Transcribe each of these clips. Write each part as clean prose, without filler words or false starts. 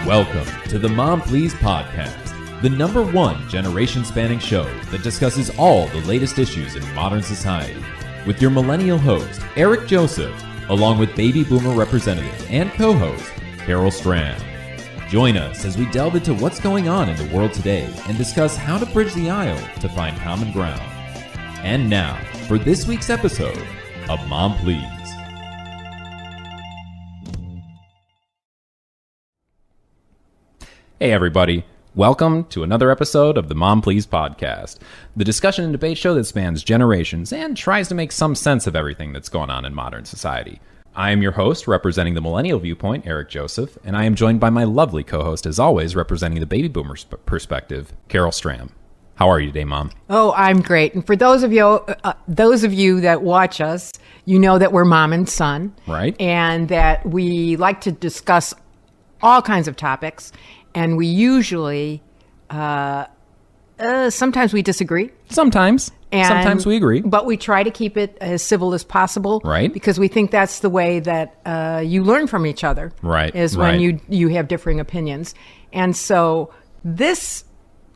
Welcome to the Mom Please podcast, the #1 generation-spanning show that discusses all the latest issues in modern society, with your millennial host, Eric Joseph, along with baby boomer representative and co-host, Carol Stram. Join us as we delve into what's going on in the world today and discuss how to bridge the aisle to find common ground. And now, for this week's episode of Mom Please. Hey everybody, welcome to another episode of the Mom Please podcast, the discussion and debate show that spans generations and tries to make some sense of everything that's going on in modern society. I am your host, representing the millennial viewpoint, Eric Joseph, and I am joined by my lovely co-host, as always, representing the baby boomer perspective, Carol Stram. How are you today, Mom? Oh, I'm great. And for those of you that watch us, you know that we're mom and son, right? And that we like to discuss all kinds of topics. And we usually, sometimes we disagree. Sometimes we agree. But we try to keep it as civil as possible. Right. Because we think that's the way that you learn from each other. Right. Is when you have differing opinions. And so this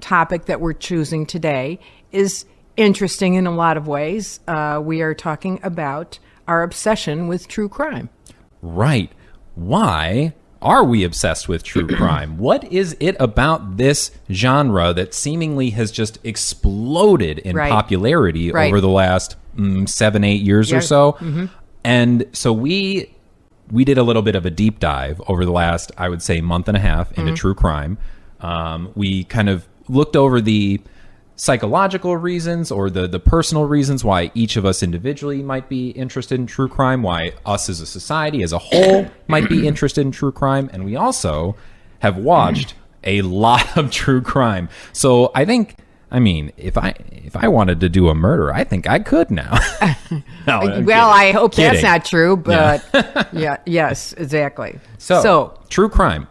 topic that we're choosing today is interesting in a lot of ways. We are talking about our obsession with true crime. Right. Why are we obsessed with true crime? What is it about this genre that seemingly has just exploded in popularity over the last 7-8 years or so? Mm-hmm. And so we did a little bit of a deep dive over the last, I would say, month and a half into true crime. We kind of looked over the psychological reasons or the personal reasons why each of us individually might be interested in true crime, why us as a society as a whole might be interested in true crime, and we also have watched a lot of true crime. So I mean, if I wanted to do a murder, I think I could now. No, well, I hope that's not true, but yes, exactly. So true crime.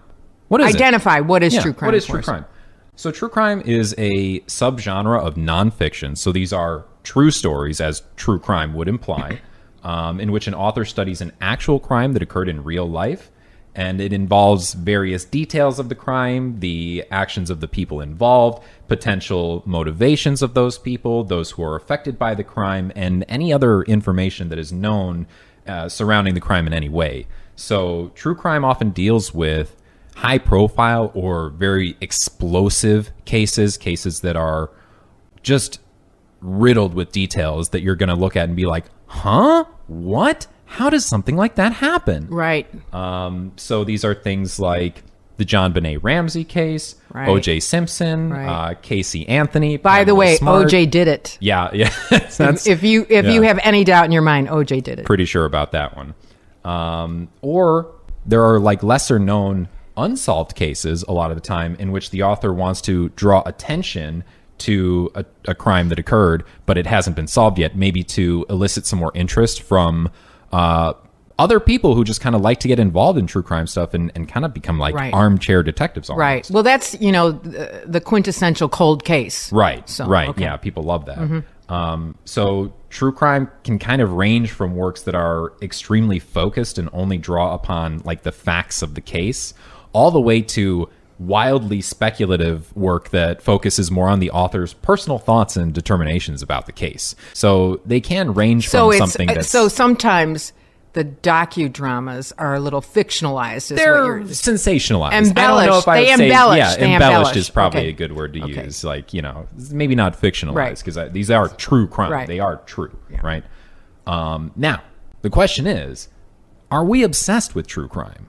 What is identify it? What is true crime? What is true crime? So true crime is a subgenre of nonfiction. So these are true stories, as true crime would imply, in which an author studies an actual crime that occurred in real life. And it involves various details of the crime, the actions of the people involved, potential motivations of those people, those who are affected by the crime, and any other information that is known surrounding the crime in any way. So true crime often deals with high profile or very explosive cases that are just riddled with details that you're going to look at and be like, huh? What? How does something like that happen? Right. So these are things like the John Benet Ramsey case, O.J. Simpson, Casey Anthony. By the way, O.J. did it. Yeah. If you have any doubt in your mind, O.J. did it. Pretty sure about that one. Or there are like lesser known unsolved cases a lot of the time in which the author wants to draw attention to a crime that occurred, but it hasn't been solved yet, maybe to elicit some more interest from other people who just kind of like to get involved in true crime stuff and kind of become like armchair detectives almost. Right. Well, that's, the quintessential cold case. Right. So, right. Okay. Yeah, people love that. So true crime can kind of range from works that are extremely focused and only draw upon like the facts of the case, all the way to wildly speculative work that focuses more on the author's personal thoughts and determinations about the case. So they can range from something that's... So sometimes the docudramas are a little fictionalized. They're sensationalized. Embellished. I don't know if I would say... Yeah, embellished is probably a good word to use. Like, maybe not fictionalized, because these are true crime. Right. They are true, right? Now, the question is, are we obsessed with true crime?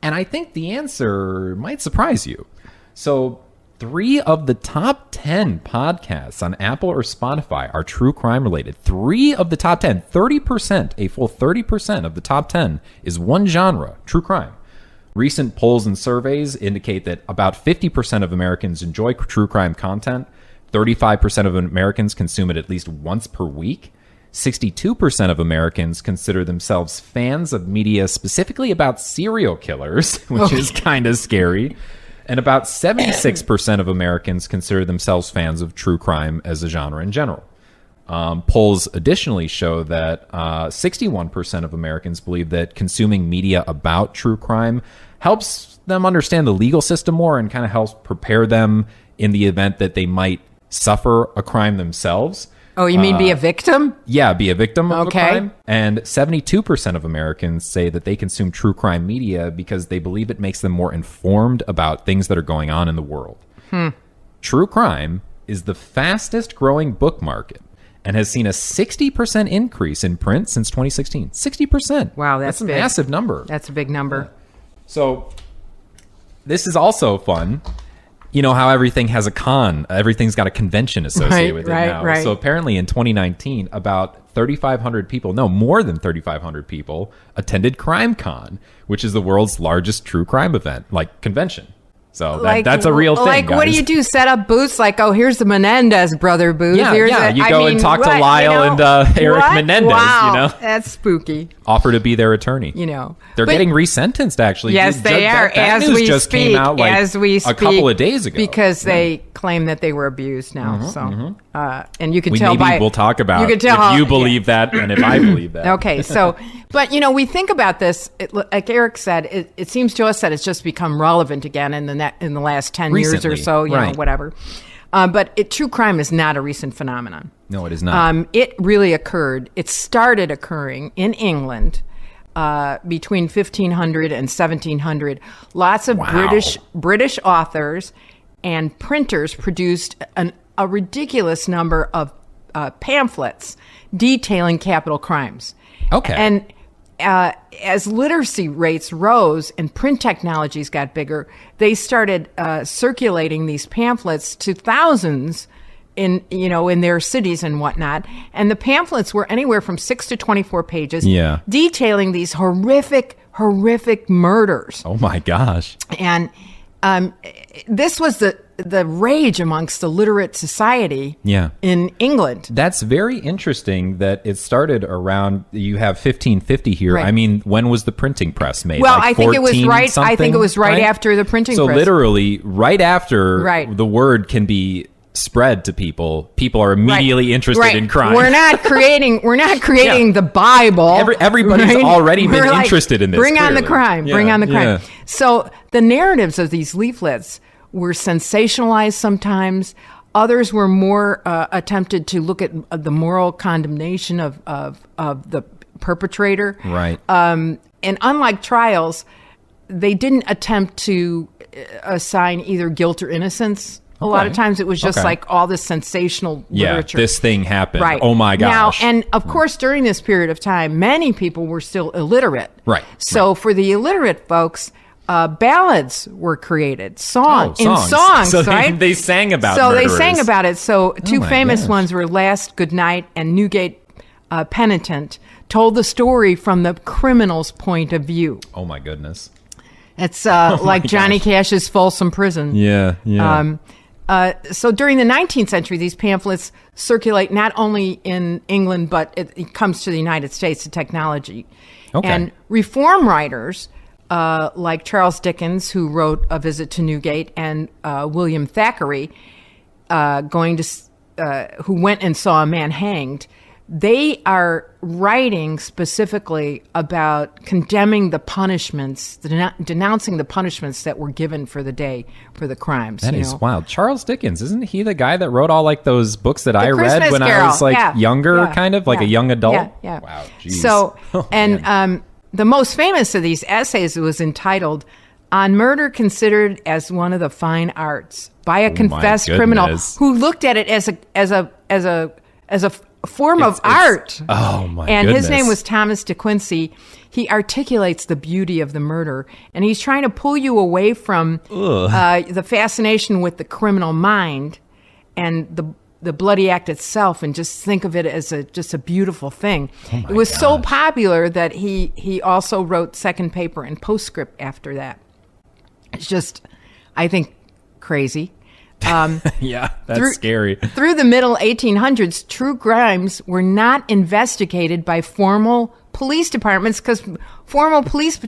And I think the answer might surprise you. So 3 of the top 10 podcasts on Apple or Spotify are true crime related. 3 of the top 10, 30%, a full 30% of the top 10 is one genre, true crime. Recent polls and surveys indicate that about 50% of Americans enjoy true crime content. 35% of Americans consume it at least once per week. 62% of Americans consider themselves fans of media specifically about serial killers, which is kind of scary. And about 76% of Americans consider themselves fans of true crime as a genre in general. Polls additionally show that 61% of Americans believe that consuming media about true crime helps them understand the legal system more and kind of helps prepare them in the event that they might suffer a crime themselves. Oh, you mean be a victim? Yeah, be a victim of Okay. a crime. And 72% of Americans say that they consume true crime media because they believe it makes them more informed about things that are going on in the world. True crime is the fastest growing book market and has seen a 60% increase in print since 2016. 60%. Wow, that's a big. massive number. That's a big number. So this is also fun. You know how everything has a con. Everything's got a convention associated with it now. Right. So apparently in 2019, about 3,500 people, no, more than 3,500 people attended CrimeCon, which is the world's largest true crime event, like convention. So that's a real thing, Like, what do guys. you do? Set up booths? Like, oh, here's the Menendez brother booth. Yeah, Here's yeah. You I go mean, and talk to what, Lyle and Eric What? Menendez, Wow, you know? that's spooky. Offer to be their attorney. You know. They're But- getting resentenced, actually. Yes, they are. That As news we just speak, came out like as we speak, a couple of days ago. because they claim that they were abused now. And you can tell we'll talk about you can tell if how, you believe that and if I believe that. Okay, so, but we think about this. Like Eric said, it seems to us that it's just become relevant again in the last 10 years or Recently, so. You know, right. whatever. But true crime is not a recent phenomenon. No, it is not. It really occurred. It started occurring in England between 1500 and 1700. Lots of Wow. British authors and printers produced a ridiculous number of pamphlets detailing capital crimes. Okay. And as literacy rates rose and print technologies got bigger, they started circulating these pamphlets to thousands in their cities and whatnot. And the pamphlets were anywhere from 6 to 24 pages, Yeah. detailing these horrific murders. Oh my gosh. And this was the rage amongst the literate society Yeah. in England. That's very interesting that it started around, you have 1550 here. Right. I mean, when was the printing press made? Well, Like I think it was 14 right. I think something, it was right after the printing so press. literally right after Right. the word can be spread to people are immediately interested Right. in crime. We're not creating Yeah. the Bible. Everybody's right? already been We're like, interested in this. Bring on the clearly. crime. Yeah, Bring on the crime. yeah. So the narratives of these leaflets were sensationalized sometimes. Others were more attempted to look at the moral condemnation of the perpetrator. Right. And unlike trials, they didn't attempt to assign either guilt or innocence. A lot of Okay. times it was just Okay. like all this sensational Yeah, literature. this thing happened. Right. Oh my gosh. Now, and of course, during this period of time, many people were still illiterate. Right, So for the illiterate folks, ballads were created, songs. So Right? they sang about So murderers. they sang about it. So two my famous gosh. ones were Last Goodnight and Newgate Penitent, told the story from the criminal's point of view. Oh my goodness. It's like Johnny Cash's Folsom Prison. Yeah, yeah. So during the 19th century, these pamphlets circulate not only in England, but it comes to the United States, the technology. Okay. And reform writers like Charles Dickens, who wrote A Visit to Newgate, and William Thackeray, who went and saw a man hanged, they are writing specifically about condemning the punishments, denouncing the punishments that were given for the day for the crimes. That is wild. Charles Dickens, isn't he the guy that wrote all like those books that I read Christmas when I Carol. was like Yeah. younger, Yeah. kind of like Yeah. a young adult? Yeah. Wow. Geez. So, Oh, and man. the most famous of these essays was entitled "On Murder Considered as One of the Fine Arts" by a confessed criminal goodness. who looked at it as a form of art. Oh my And goodness. his name was Thomas De Quincey. He articulates the beauty of the murder, and he's trying to pull you away from the fascination with the criminal mind and the bloody act itself, and just think of it as just a beautiful thing. It was so popular that he also wrote second paper and postscript after that. It's just, I think, crazy. Yeah, that's scary. Through the middle 1800s, true crimes were not investigated by formal police departments because formal police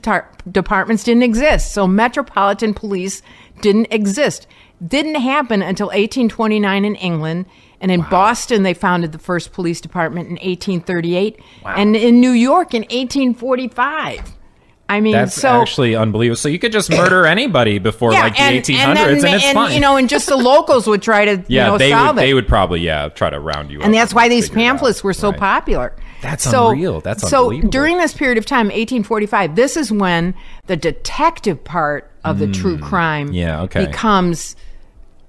departments didn't exist. So metropolitan police didn't exist. Didn't happen until 1829 in England. And in Boston, they founded the first police department in 1838. Wow. And in New York in 1845. I mean, That's actually unbelievable. So you could just murder anybody before like the 1800s, and it's fine. You know, and just the locals would try to solve it. They would probably try to round you up. And that's why these pamphlets were so popular. That's unreal. That's unbelievable. So during this period of time, 1845, this is when the detective part of the true crime becomes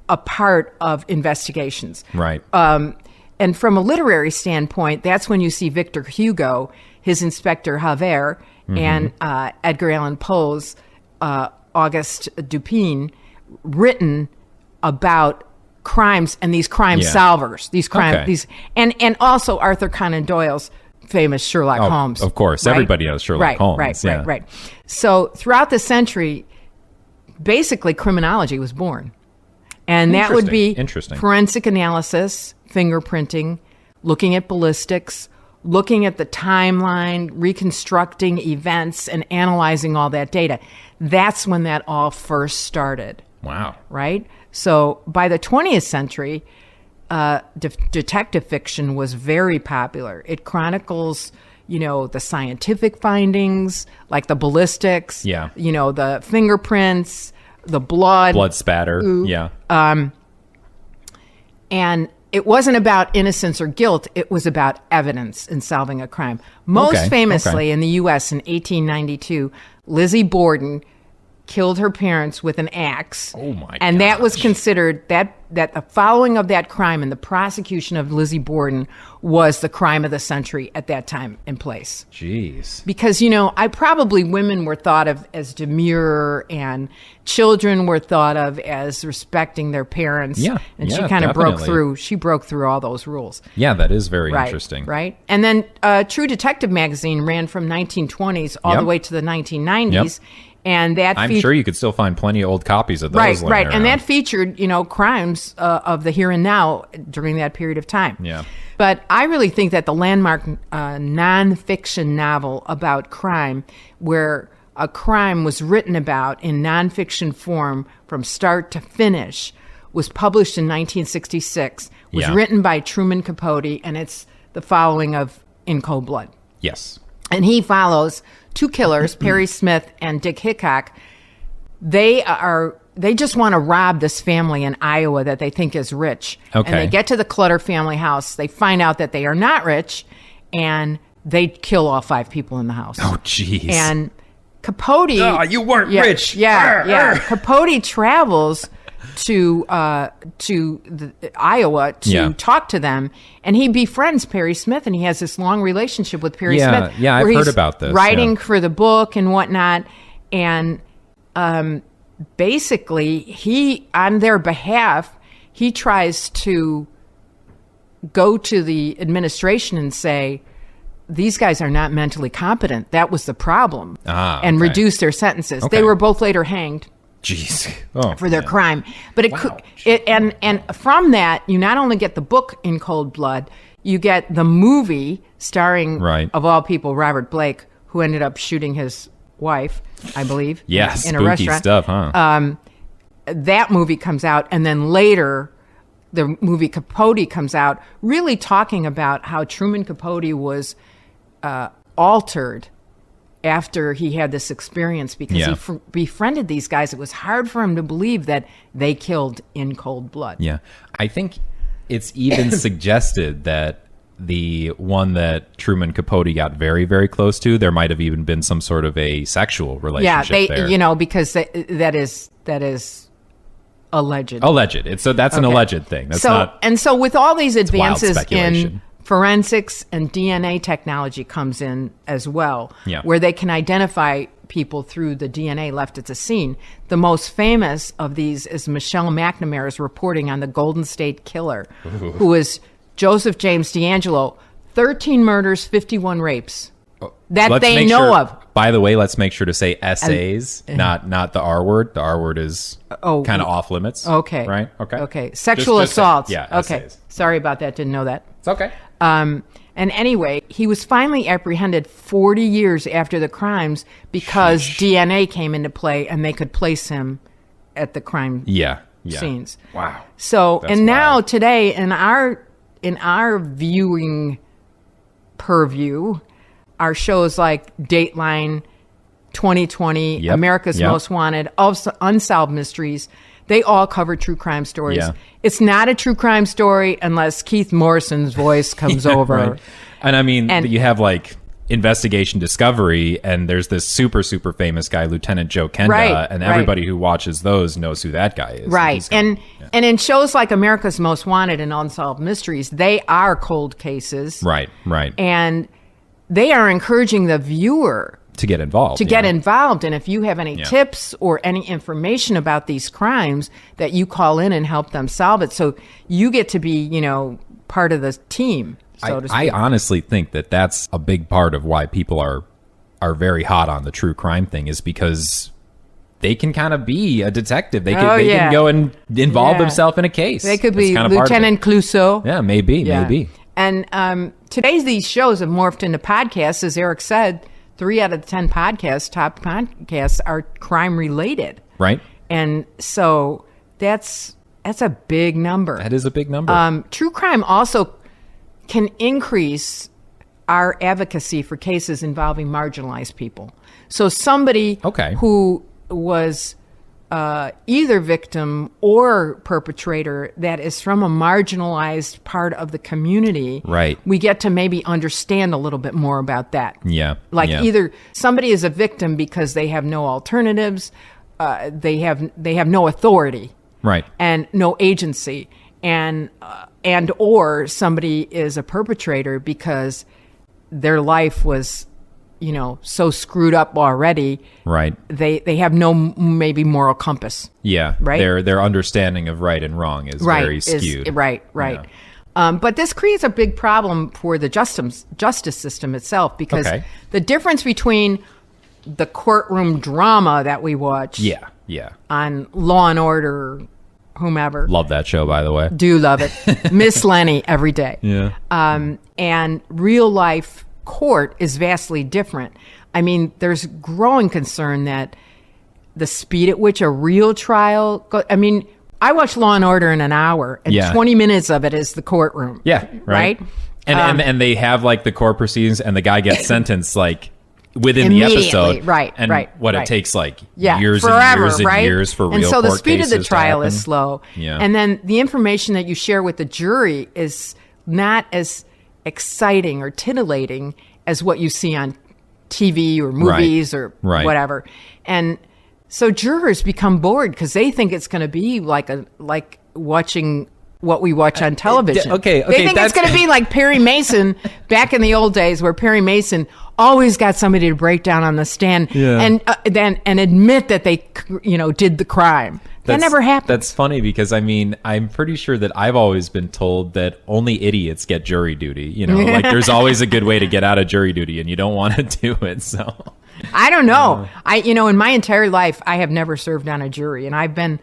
a part of investigations. Right. And from a literary standpoint, that's when you see Victor Hugo, his Inspector Javert, and Edgar Allan Poe's Auguste Dupin written about crimes and these crime solvers, and also Arthur Conan Doyle's famous Sherlock Holmes. Of course, everybody knows Sherlock Holmes. Right. So throughout the century, basically criminology was born. And that would be forensic analysis, fingerprinting, looking at ballistics, looking at the timeline, reconstructing events, and analyzing all that data. That's when that all first started. Wow. Right? So by the 20th century, detective fiction was very popular. It chronicles, the scientific findings, like the ballistics, the fingerprints, the blood spatter. And it wasn't about innocence or guilt. It was about evidence in solving a crime. Most famously in the U.S. in 1892, Lizzie Borden killed her parents with an axe. Oh my! And that was considered that the following of that crime and the prosecution of Lizzie Borden was the crime of the century at that time in place. Jeez. Because women were thought of as demure and children were thought of as respecting their parents. Yeah. And she kind of broke through. She broke through all those rules. Yeah, that is very interesting. Right. And then True Detective magazine ran from 1920s all the way to the 1990s. Yep. And that I'm sure you could still find plenty of old copies of those. Right. Around. And that featured, crimes of the here and now during that period of time. Yeah. But I really think that the landmark nonfiction novel about crime, where a crime was written about in nonfiction form from start to finish, was published in 1966, was written by Truman Capote, and it's the following of In Cold Blood. Yes. And he follows two killers, Perry Smith and Dick Hickok. They just want to rob this family in Iowa that they think is rich. Okay. And they get to the Clutter family house. They find out that they are not rich, and they kill all 5 people in the house. Oh, jeez. And Capote... Oh, you weren't rich. Yeah. Capote travels to Iowa to talk to them, and he befriends Perry Smith, and he has this long relationship with Perry Smith. Yeah, I've heard about this. Writing for the book and whatnot, and basically, he, on their behalf, he tries to go to the administration and say, these guys are not mentally competent. That was the problem. And reduce their sentences. Okay. They were both later hanged. Jeez. For their crime. But and from that, you not only get the book In Cold Blood, you get the movie starring, of all people, Robert Blake, who ended up shooting his wife, I believe, in a restaurant. Stuff, huh? That movie comes out, and then later the movie Capote comes out, really talking about how Truman Capote was altered after he had this experience because he befriended these guys. It was hard for him to believe that they killed in cold blood. Yeah. I think it's even suggested that the one that Truman Capote got very, very close to, there might have even been some sort of a sexual relationship there. Because that is alleged. Alleged. That's an alleged thing. That's not. And so with all these advances in forensics and DNA technology comes in as well, where they can identify people through the DNA left at the scene. The most famous of these is Michelle McNamara's reporting on the Golden State Killer, who is Joseph James D'Angelo, 13 murders, 51 rapes that they know of. By the way, let's make sure to say essays, not the R word. The R word is kind of off limits. Okay. Right? Okay. Sexual assaults. Okay. Essays. Sorry about that. Didn't know that. It's okay. And anyway, he was finally apprehended 40 years after the crimes because DNA came into play and they could place him at the crime scenes. Wow. So, now today in our viewing purview, our shows like Dateline, 2020, Yep, America's yep. Most Wanted, Unsolved Mysteries. They all cover true crime stories. Yeah. It's not a true crime story unless Keith Morrison's voice comes over. Right. And I mean, you have like Investigation Discovery, and there's this super famous guy, Lieutenant Joe Kenda, Right, and right. everybody who watches those knows who that guy is. Right. He's got- And in shows like America's Most Wanted and Unsolved Mysteries, they are cold cases. right. And they are encouraging the viewer To get involved. to get involved. And if you have any Yeah. tips or any information about these crimes, that you call in and help them solve it. So you get to be, part of the team, so to I speak. honestly think that that's a big part of why people are very hot on the true crime thing, is because they can kind of be a detective. They can go and involve Yeah. themselves in a case. They could That's be kind of part of it. Lieutenant Clouseau. Yeah, maybe. And today's these shows have morphed into podcasts. As Eric said, 3 out of the 10 top podcasts are crime related. Right? And so that's a big number. That is a big number. True crime also can increase our advocacy for cases involving marginalized people. So somebody Okay. who was either victim or perpetrator that is from a marginalized part of the community, Right. we get to maybe understand a little bit more about that. Yeah. Like yeah. either somebody is a victim because they have no alternatives, they have no authority, Right. and no agency, and or somebody is a perpetrator because their life was, so screwed up already. Right. They have no maybe moral compass. Yeah. Right? Their understanding of right and wrong is very skewed. Right. But this creates a big problem for the justice system itself, because Okay. the difference between the courtroom drama that we watch Yeah. on Law and Order, whomever, Love that show, by the way. do love it, Miss Lenny every day. Yeah. And real life court is vastly different. I mean, there's growing concern that the speed at which a real trial I watch Law and Order in an hour, and Yeah. 20 minutes of it is the courtroom. Yeah. Right. And they have like the court proceedings, and the guy gets sentenced like within the Immediately. episode. Right, And right, what right. it takes like Yeah, years forever, and years and right? years for real And so court the speed of the cases to trial happen. is slow. Yeah. And then the information that you share with the jury is not as exciting or titillating as what you see on TV or movies or Right. whatever. And so jurors become bored because they think it's going to be like watching what we watch on television. okay, They think that's- it's going to be like Perry Mason back in the old days, where Perry Mason always got somebody to break down on the stand and admit that they did the crime. That never happened. That's funny because I'm pretty sure that I've always been told that only idiots get jury duty. Like there's always a good way to get out of jury duty, and you don't want to do it. So I don't know. In my entire life, I have never served on a jury, and I've been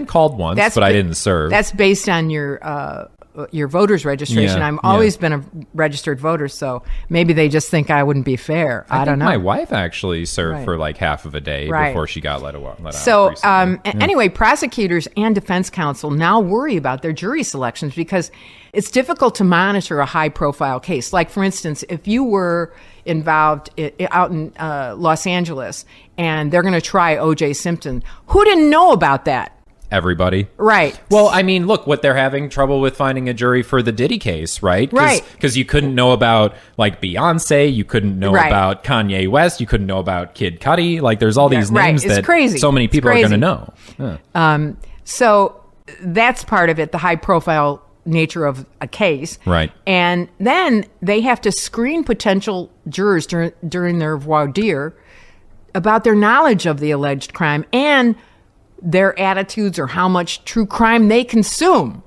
called once, but I didn't serve. That's based on your voter's registration. Yeah, I've always been a registered voter, so maybe they just think I wouldn't be fair. I don't think know. My wife actually served Right. for like half of a day Right. before she got let out. So, recently. anyway, prosecutors and defense counsel now worry about their jury selections because it's difficult to monitor a high-profile case. Like, for instance, if you were involved out in Los Angeles and they're going to try O.J. Simpson, who didn't know about that? Everybody. Right. Well, look, what they're having trouble with finding a jury for the Diddy case, right? Right. Because you couldn't know about, like, Beyonce, you couldn't know Right. about Kanye West, you couldn't know about Kid Cudi. Like, there's all these right. names It's that crazy. so many It's people are going to crazy. know. So that's part of it, the high-profile nature of a case. Right. And then they have to screen potential jurors during their voir dire about their knowledge of the alleged crime and their attitudes or how much true crime they consume.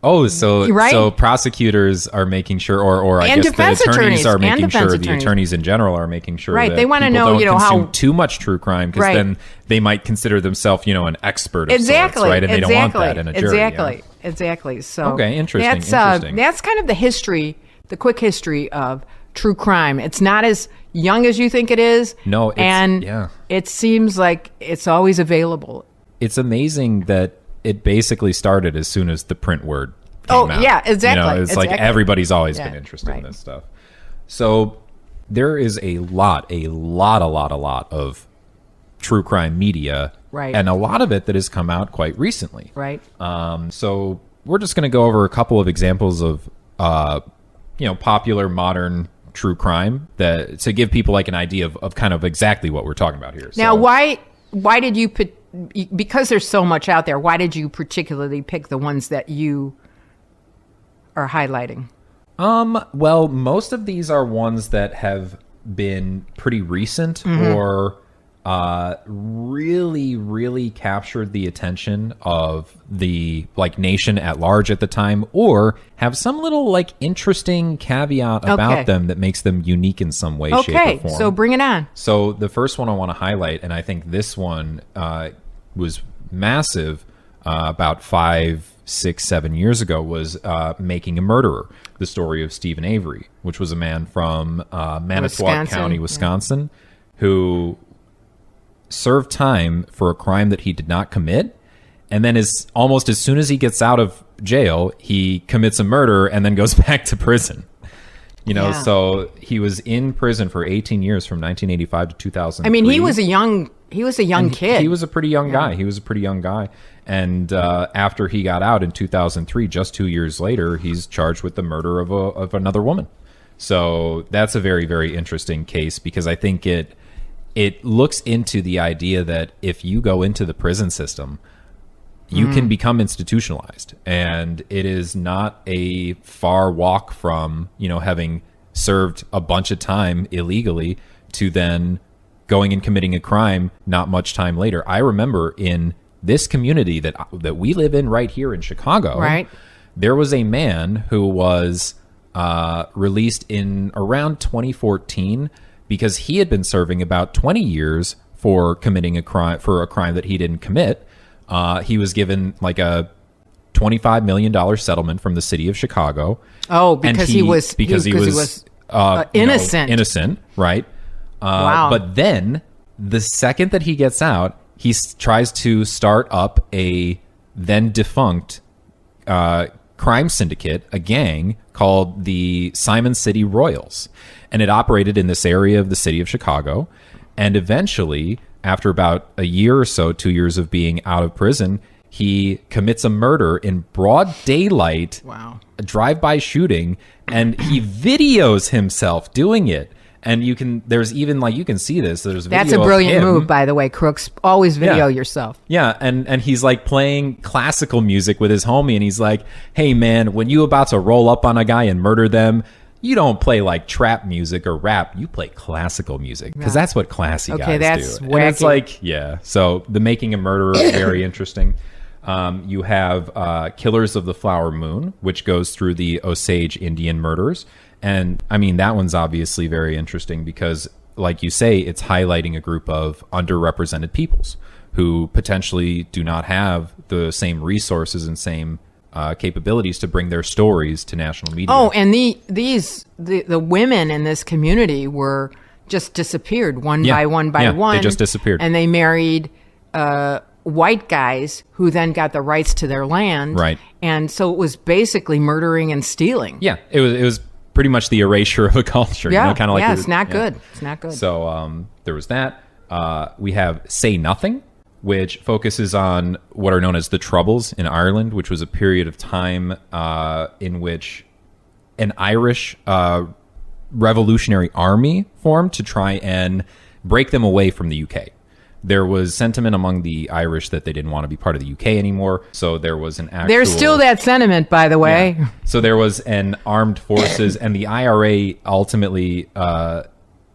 Oh, so Right? so prosecutors are making sure, or I And guess the defense attorneys attorneys, are and making defense sure, the attorneys. attorneys in general are making sure Right, that they wanna people know, don't how- consume too much true crime, because Right. then they might consider themselves, an expert of Exactly. sorts, right? And they don't want that in a jury. Exactly. Exactly. So Okay, interesting, That's, interesting. that's kind of the quick history of true crime. It's not as young as you think it is. No, it's- and yeah. it seems like it's always available. It's amazing that it basically started as soon as the print word came Oh, out. yeah, exactly, It's like exactly. everybody's always Yeah, been interested in right. this stuff. So there is a lot of true crime media, right, and a lot of it that has come out quite recently, right. So we're just going to go over a couple of examples of popular modern true crime that to give people like an idea of kind of exactly what we're talking about here. Now, why did you put, because there's so much out there, why did you particularly pick the ones that you are highlighting? Well, most of these are ones that have been pretty recent or really captured the attention of the nation at large at the time, or have some little interesting caveat about them that makes them unique in some way, shape, or form. So bring it on. So the first one I want to highlight, and I think this one was massive about 5, 6, 7 years ago, was Making a Murderer, the story of Stephen Avery, which was a man from Manitowoc County, Wisconsin, who served time for a crime that he did not commit, and then almost as soon as he gets out of jail, he commits a murder and then goes back to prison. So he was in prison for 18 years from 1985 to 2003. I mean, he was a young kid. He was a pretty young guy. And after he got out in 2003, just 2 years later, he's charged with the murder of another woman. So that's a very, very interesting case, because I think it looks into the idea that if you go into the prison system, you can become institutionalized, and it is not a far walk from having served a bunch of time illegally to then going and committing a crime not much time later. I remember in this community that we live in right here in Chicago, right, there was a man who was released in around 2014 because he had been serving about 20 years for committing a crime that he didn't commit. He was given a $25 million settlement from the city of Chicago. Oh, because he was innocent. Innocent, right? Wow. But then the second that he gets out, he tries to start up a then defunct crime syndicate, a gang called the Simon City Royals. And it operated in this area of the city of Chicago. And eventually, after about a year or so, 2 years of being out of prison, he commits a murder in broad daylight. Wow. A drive-by shooting, and he videos himself doing it. And you can see this. There's That's a brilliant move, by the way, crooks. Always video yourself. Yeah, and he's playing classical music with his homie, and he's like, "Hey man, when you about to roll up on a guy and murder them, you don't play trap music or rap. You play classical music, because that's what classy guys that's do." Wacky. And it's so the Making a Murderer is very interesting. You have Killers of the Flower Moon, which goes through the Osage Indian murders. And I mean, that one's obviously very interesting because, like you say, it's highlighting a group of underrepresented peoples who potentially do not have the same resources and same capabilities to bring their stories to national media. Oh, and the women in this community were just disappeared one by one. They just disappeared. And they married white guys who then got the rights to their land. Right. And so it was basically murdering and stealing. Yeah, it was pretty much the erasure of a culture. Yeah, kind of it's not good. It's not good. So there was that. We have Say Nothing, which focuses on what are known as the Troubles in Ireland, which was a period of time in which an Irish revolutionary army formed to try and break them away from the UK. There was sentiment among the Irish that they didn't want to be part of the UK anymore. So there was an actual... There's still that sentiment, by the way. Yeah. So there was an armed forces, and the IRA ultimately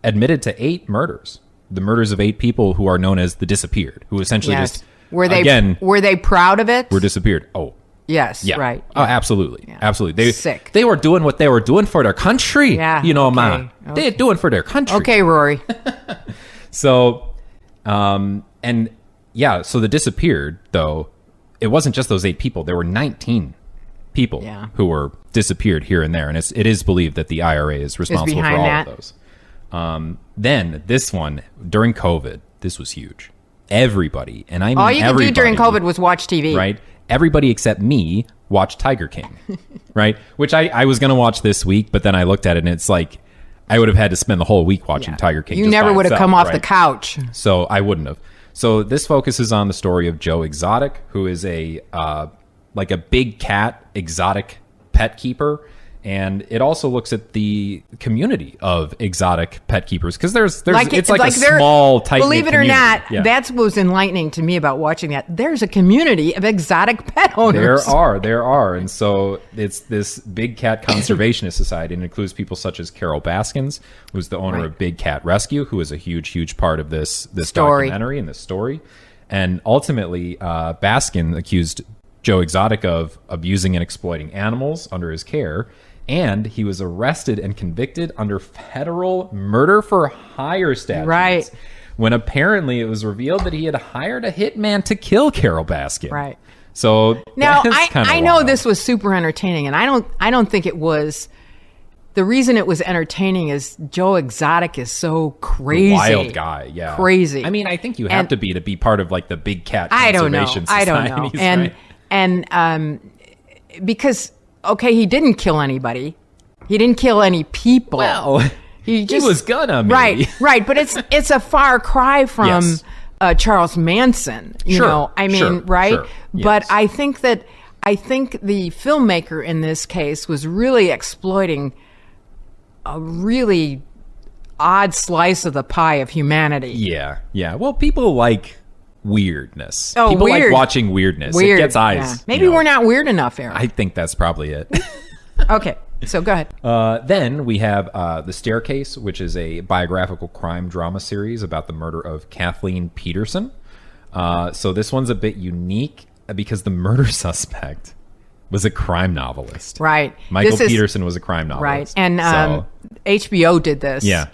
admitted to 8 murders. The murders of 8 people who are known as the Disappeared, who essentially just... Were they proud of it? Were disappeared. Oh. Yes, yeah. right. Oh, absolutely. Yeah. Absolutely. Sick. They were doing what they were doing for their country. Yeah. Ma. Okay. They're doing for their country. Okay, Rory. So... so the Disappeared, though, it wasn't just those 8 people. There were 19 people who were disappeared here and there. And it is believed that the IRA is responsible for all of those. Then this one, during COVID, this was huge. Everybody, and I mean all you could do during COVID was watch TV. Right? Everybody except me watched Tiger King. Right? Which I was going to watch this week, but then I looked at it and it's I would have had to spend the whole week watching Tiger King. You just never by would have itself, come off right? the couch. So I wouldn't have. So this focuses on the story of Joe Exotic, who is a like a big cat exotic pet keeper. And it also looks at the community of exotic pet keepers because there's it's like a small tight. Believe it or not, that's what was enlightening to me about watching that. There's a community of exotic pet owners. There are, and so it's this Big Cat Conservationist Society, and it includes people such as Carol Baskins, who's the owner of Big Cat Rescue, who is a huge part of this documentary and this story. And ultimately, Baskin accused Joe Exotic of abusing and exploiting animals under his care. And he was arrested and convicted under federal murder for hire statutes. Right. When apparently it was revealed that he had hired a hitman to kill Carol Baskin. Right. So now I know this was super entertaining, and I don't think it was. The reason it was entertaining is Joe Exotic is so crazy, wild guy, crazy. I mean, I think you have to be part of like the Big Cat Conservation Society. I don't know, and because. Okay, he didn't kill anybody. He didn't kill any people. Well, he was gonna, maybe. Right. But it's a far cry from Charles Manson. You know, I mean, right? Sure. But I think the filmmaker in this case was really exploiting a really odd slice of the pie of humanity. Yeah. Well, people like weirdness. Oh, people weird. like watching weirdness. Weird. It gets eyes. Yeah. Maybe we're not weird enough, Aaron. I think that's probably it. Okay, so go ahead. Then we have The Staircase, which is a biographical crime drama series about the murder of Kathleen Peterson. So this one's a bit unique because the murder suspect was a crime novelist. Right. Michael Peterson was a crime novelist. Right. And HBO did this. Yeah.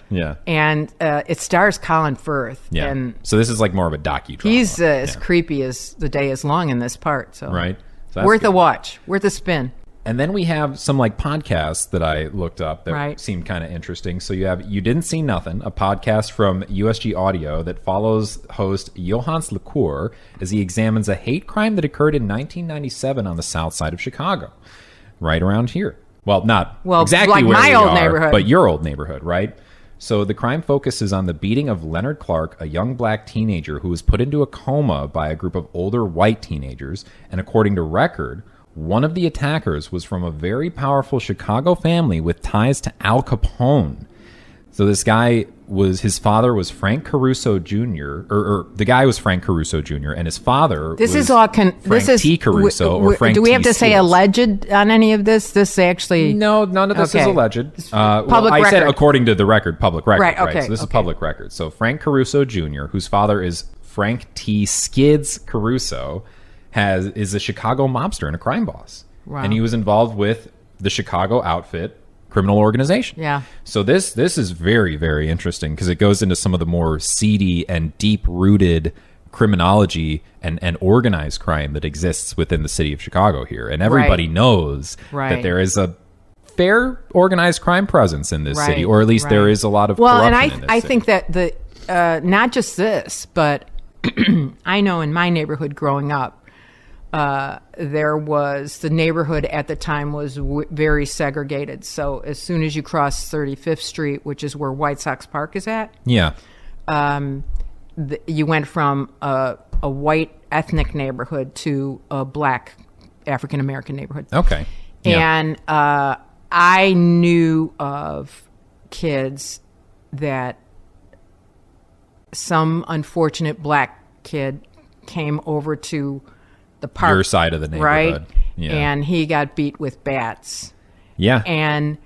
And it stars Colin Firth. Yeah. And so this is like more of a docudrama. He's as creepy as the day is long in this part. So right. So worth a watch. Worth a spin. And then we have some like podcasts that I looked up that seemed kind of interesting. So you have You Didn't See Nothing, a podcast from USG Audio that follows host Johannes LeCour as he examines a hate crime that occurred in 1997 on the south side of Chicago, right around here. Well, not exactly like where my we old are, neighborhood. but your old neighborhood, right? So the crime focuses on the beating of Leonard Clark, a young black teenager who was put into a coma by a group of older white teenagers. And according to record, one of the attackers was from a very powerful Chicago family with ties to Al Capone. So this guy his father was Frank Caruso Jr., or the guy was Frank Caruso Jr., and his father this was is all Frank T. Caruso or Frank Do we have T. to say Steels. alleged on any of this? This actually... No, none of this is alleged. Public I said record. according to the record, public record. Right, okay, So this is public record. So Frank Caruso Jr., whose father is Frank T. Skids Caruso, is a Chicago mobster and a crime boss. Wow. And he was involved with the Chicago Outfit criminal organization. Yeah. So this is very, very interesting because it goes into some of the more seedy and deep-rooted criminology and organized crime that exists within the city of Chicago here. And everybody knows that there is a fair organized crime presence in this city, or at least there is a lot of corruption in this city. I think that not just this, but I know in my neighborhood growing up, there was the neighborhood at the time was very segregated. So as soon as you cross 35th Street, which is where White Sox Park is at, you went from a white ethnic neighborhood to a black African American neighborhood. Okay. And I knew of kids that some unfortunate black kid came over to the park, your side of the neighborhood, right? Yeah. And he got beat with bats. Yeah. And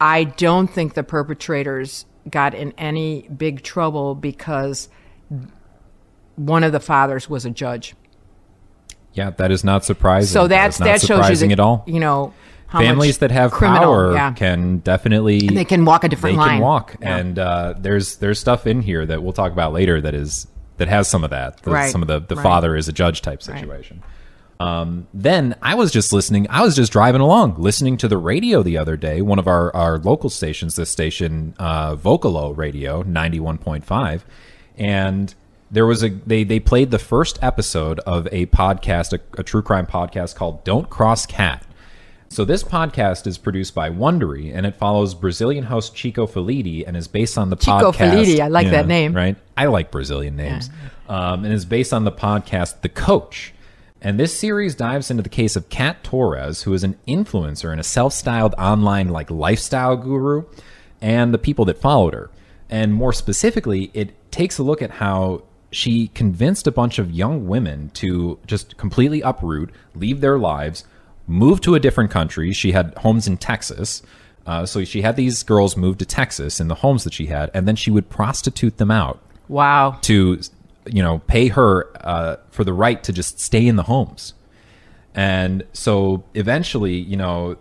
I don't think the perpetrators got in any big trouble because one of the fathers was a judge. Yeah, that is not surprising. So that shows surprising you that, at all. You know, how families that have power can definitely they can walk a different line. They can walk, and there's stuff in here that we'll talk about later that has some of that. Some of the father is a judge type situation. Then I was just listening. I was just driving along, listening to the radio the other day. One of our local stations, this station, Vocalo Radio 91.5, and there was they played the first episode of a podcast, a true crime podcast called Don't Cross Cat. So this podcast is produced by Wondery, and it follows Brazilian host Chico Felitti, and is based on the Chico podcast. Felitti, I like that name. Right? I like Brazilian names. And is based on the podcast The Coach. And this series dives into the case of Kat Torres, who is an influencer and a self-styled online lifestyle guru, and the people that followed her. And more specifically, it takes a look at how she convinced a bunch of young women to just completely uproot, leave their lives, move to a different country. She had homes in Texas. So she had these girls move to Texas in the homes that she had, and then she would prostitute them out. Wow. To, pay her for the right to just stay in the homes. And so eventually,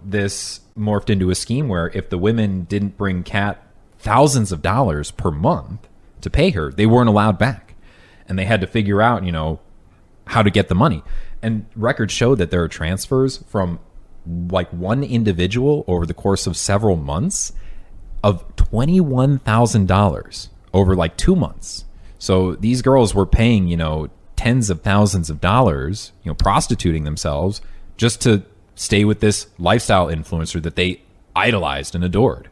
this morphed into a scheme where if the women didn't bring Kat thousands of dollars per month to pay her, they weren't allowed back. And they had to figure out, how to get the money. And records show that there are transfers from one individual over the course of several months of $21,000 over 2 months. So these girls were paying, tens of thousands of dollars, prostituting themselves just to stay with this lifestyle influencer that they idolized and adored.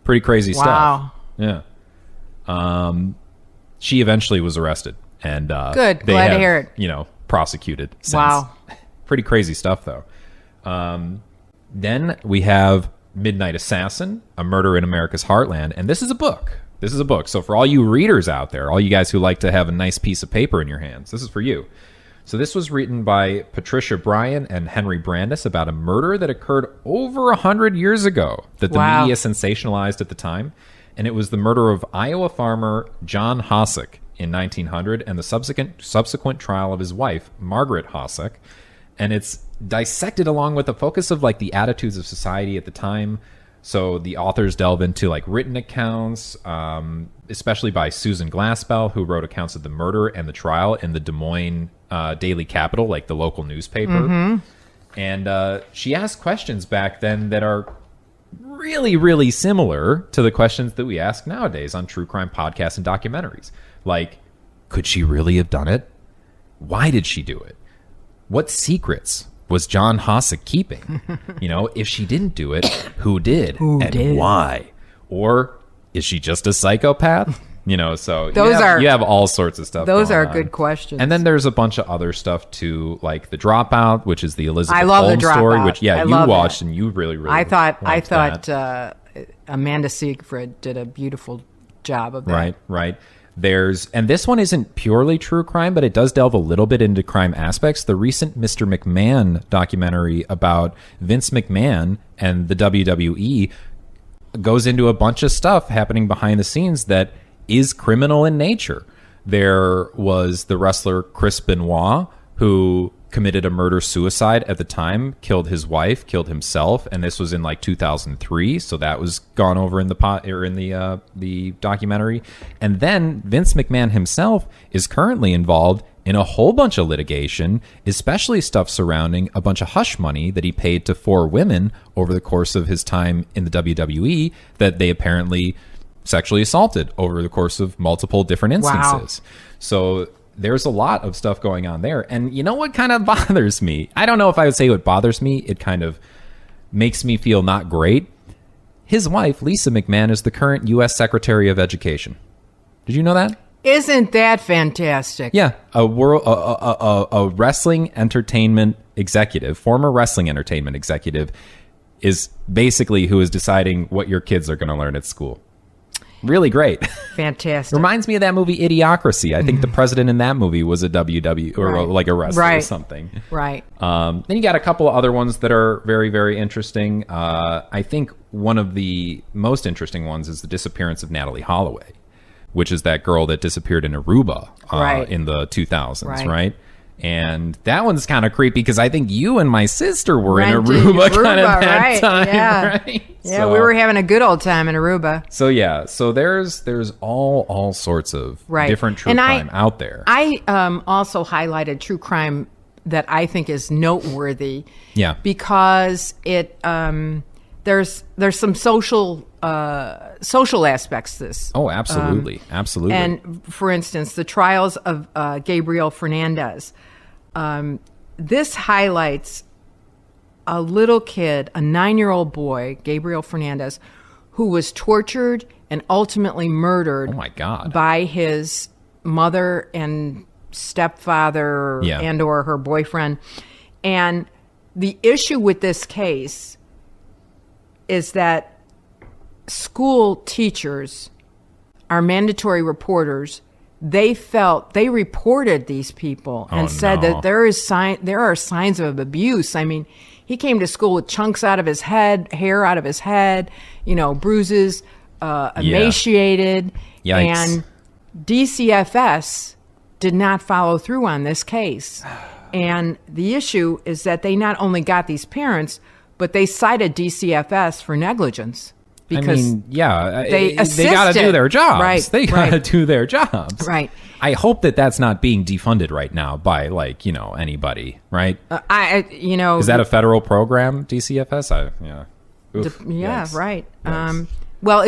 Pretty crazy stuff. Yeah. She eventually was arrested, and good. Glad to hear it. Prosecuted since. Wow. Pretty crazy stuff, though. Then we have Midnight Assassin, A Murder in America's Heartland, and this is a book. So for all you readers out there, all you guys who like to have a nice piece of paper in your hands, this is for you. So this was written by Patricia Bryan and Henry Brandis about a murder that occurred over 100 years ago that the media sensationalized at the time. And it was the murder of Iowa farmer John Hossack in 1900 and the subsequent trial of his wife, Margaret Hossack. And it's dissected along with a focus of the attitudes of society at the time. So the authors delve into written accounts, especially by Susan Glaspell, who wrote accounts of the murder and the trial in the Des Moines Daily Capital, the local newspaper. Mm-hmm. And she asked questions back then that are really, really similar to the questions that we ask nowadays on true crime podcasts and documentaries. Could she really have done it? Why did she do it? What secrets was John Hossack keeping? If she didn't do it, who did? Why? Or is she just a psychopath? So you have all sorts of stuff. Those are good questions. And then there's a bunch of other stuff too, like The Dropout, which is the Elizabeth Holmes story, which you watched that. And you really I thought Amanda Seyfried did a beautiful job of that. Right. And this one isn't purely true crime, but it does delve a little bit into crime aspects. The recent Mr. McMahon documentary about Vince McMahon and the WWE goes into a bunch of stuff happening behind the scenes that is criminal in nature. There was the wrestler Chris Benoit, who committed a murder-suicide at the time, killed his wife, killed himself, and this was in 2003. So that was gone over in the documentary. And then Vince McMahon himself is currently involved in a whole bunch of litigation, especially stuff surrounding a bunch of hush money that he paid to 4 women over the course of his time in the WWE that they apparently sexually assaulted over the course of multiple different instances. Wow. So there's a lot of stuff going on there. And you know what kind of bothers me? I don't know if I would say what bothers me. It kind of makes me feel not great. His wife, Lisa McMahon, is the current U.S. Secretary of Education. Did you know that? Isn't that fantastic? Yeah. A wrestling entertainment executive, former wrestling entertainment executive, is basically who is deciding what your kids are going to learn at school. Really great. Fantastic. Reminds me of that movie Idiocracy. I think the president in that movie was a WW or a wrestler or something. Right. Then you got a couple of other ones that are very, very interesting. I think one of the most interesting ones is the disappearance of Natalie Holloway, which is that girl that disappeared in Aruba in the 2000s, right? And that one's kind of creepy because I think you and my sister were in Aruba kind of that time, right? Yeah, so, we were having a good old time in Aruba. So there's all sorts of different true crime out there. I also highlighted true crime that I think is noteworthy. Yeah, because it there's some social aspects to this. Oh, absolutely. Absolutely. And for instance, the trials of Gabriel Fernandez. This highlights a little kid, a 9-year-old boy, Gabriel Fernandez, who was tortured and ultimately murdered Oh my God. by his mother and stepfather and or her boyfriend. And the issue with this case is that school teachers, our mandatory reporters, they reported these people and said that there are signs of abuse. I mean, he came to school with chunks out of his head, hair out of his head, bruises, emaciated. Yikes. And DCFS did not follow through on this case. And the issue is that they not only got these parents, but they cited DCFS for negligence. Because they got to do their jobs. Right, they got to do their jobs. Right. I hope that that's not being defunded right now by anybody, right? Is that a federal program, DCFS? Yikes. Right. Well,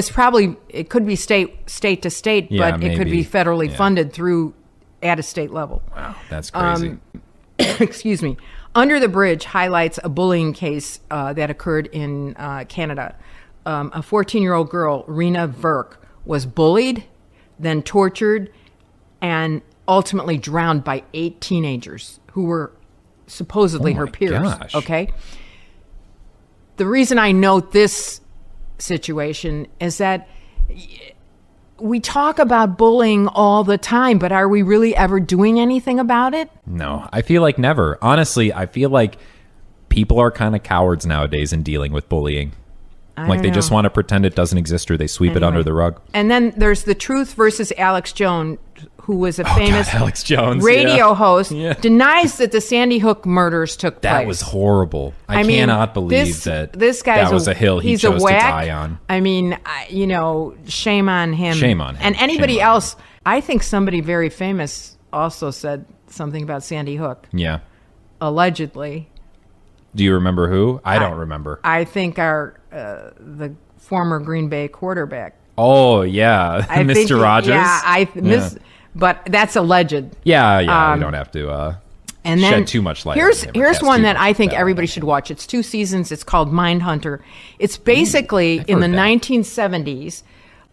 it could be state to state, but it could be federally funded through at a state level. Wow, that's crazy. Excuse me. Under the Bridge highlights a bullying case that occurred in Canada. A 14-year-old girl, Rena Verk, was bullied, then tortured, and ultimately drowned by 8 teenagers who were supposedly her peers. Gosh. Okay? The reason I note this situation is that we talk about bullying all the time, but are we really ever doing anything about it? No, I feel like never. Honestly, I feel like people are kind of cowards nowadays in dealing with bullying. They just want to pretend it doesn't exist, or they sweep it under the rug. And then there's The Truth versus Alex Jones, who was a famous Alex Jones, radio host, denies that the Sandy Hook murders took place. That was horrible. I cannot believe this guy was a hill he chose to die on. I mean, shame on him. Shame on him. And anybody else, I think somebody very famous also said something about Sandy Hook. Yeah. Allegedly. Do you remember who? I don't remember. I think the former Green Bay quarterback. Oh, yeah. Mr. Rogers? Yeah, but that's alleged. Yeah, we don't have to shed too much light. Here's one that I think everybody should watch. It's 2 seasons. It's called Mindhunter. It's basically in the 1970s,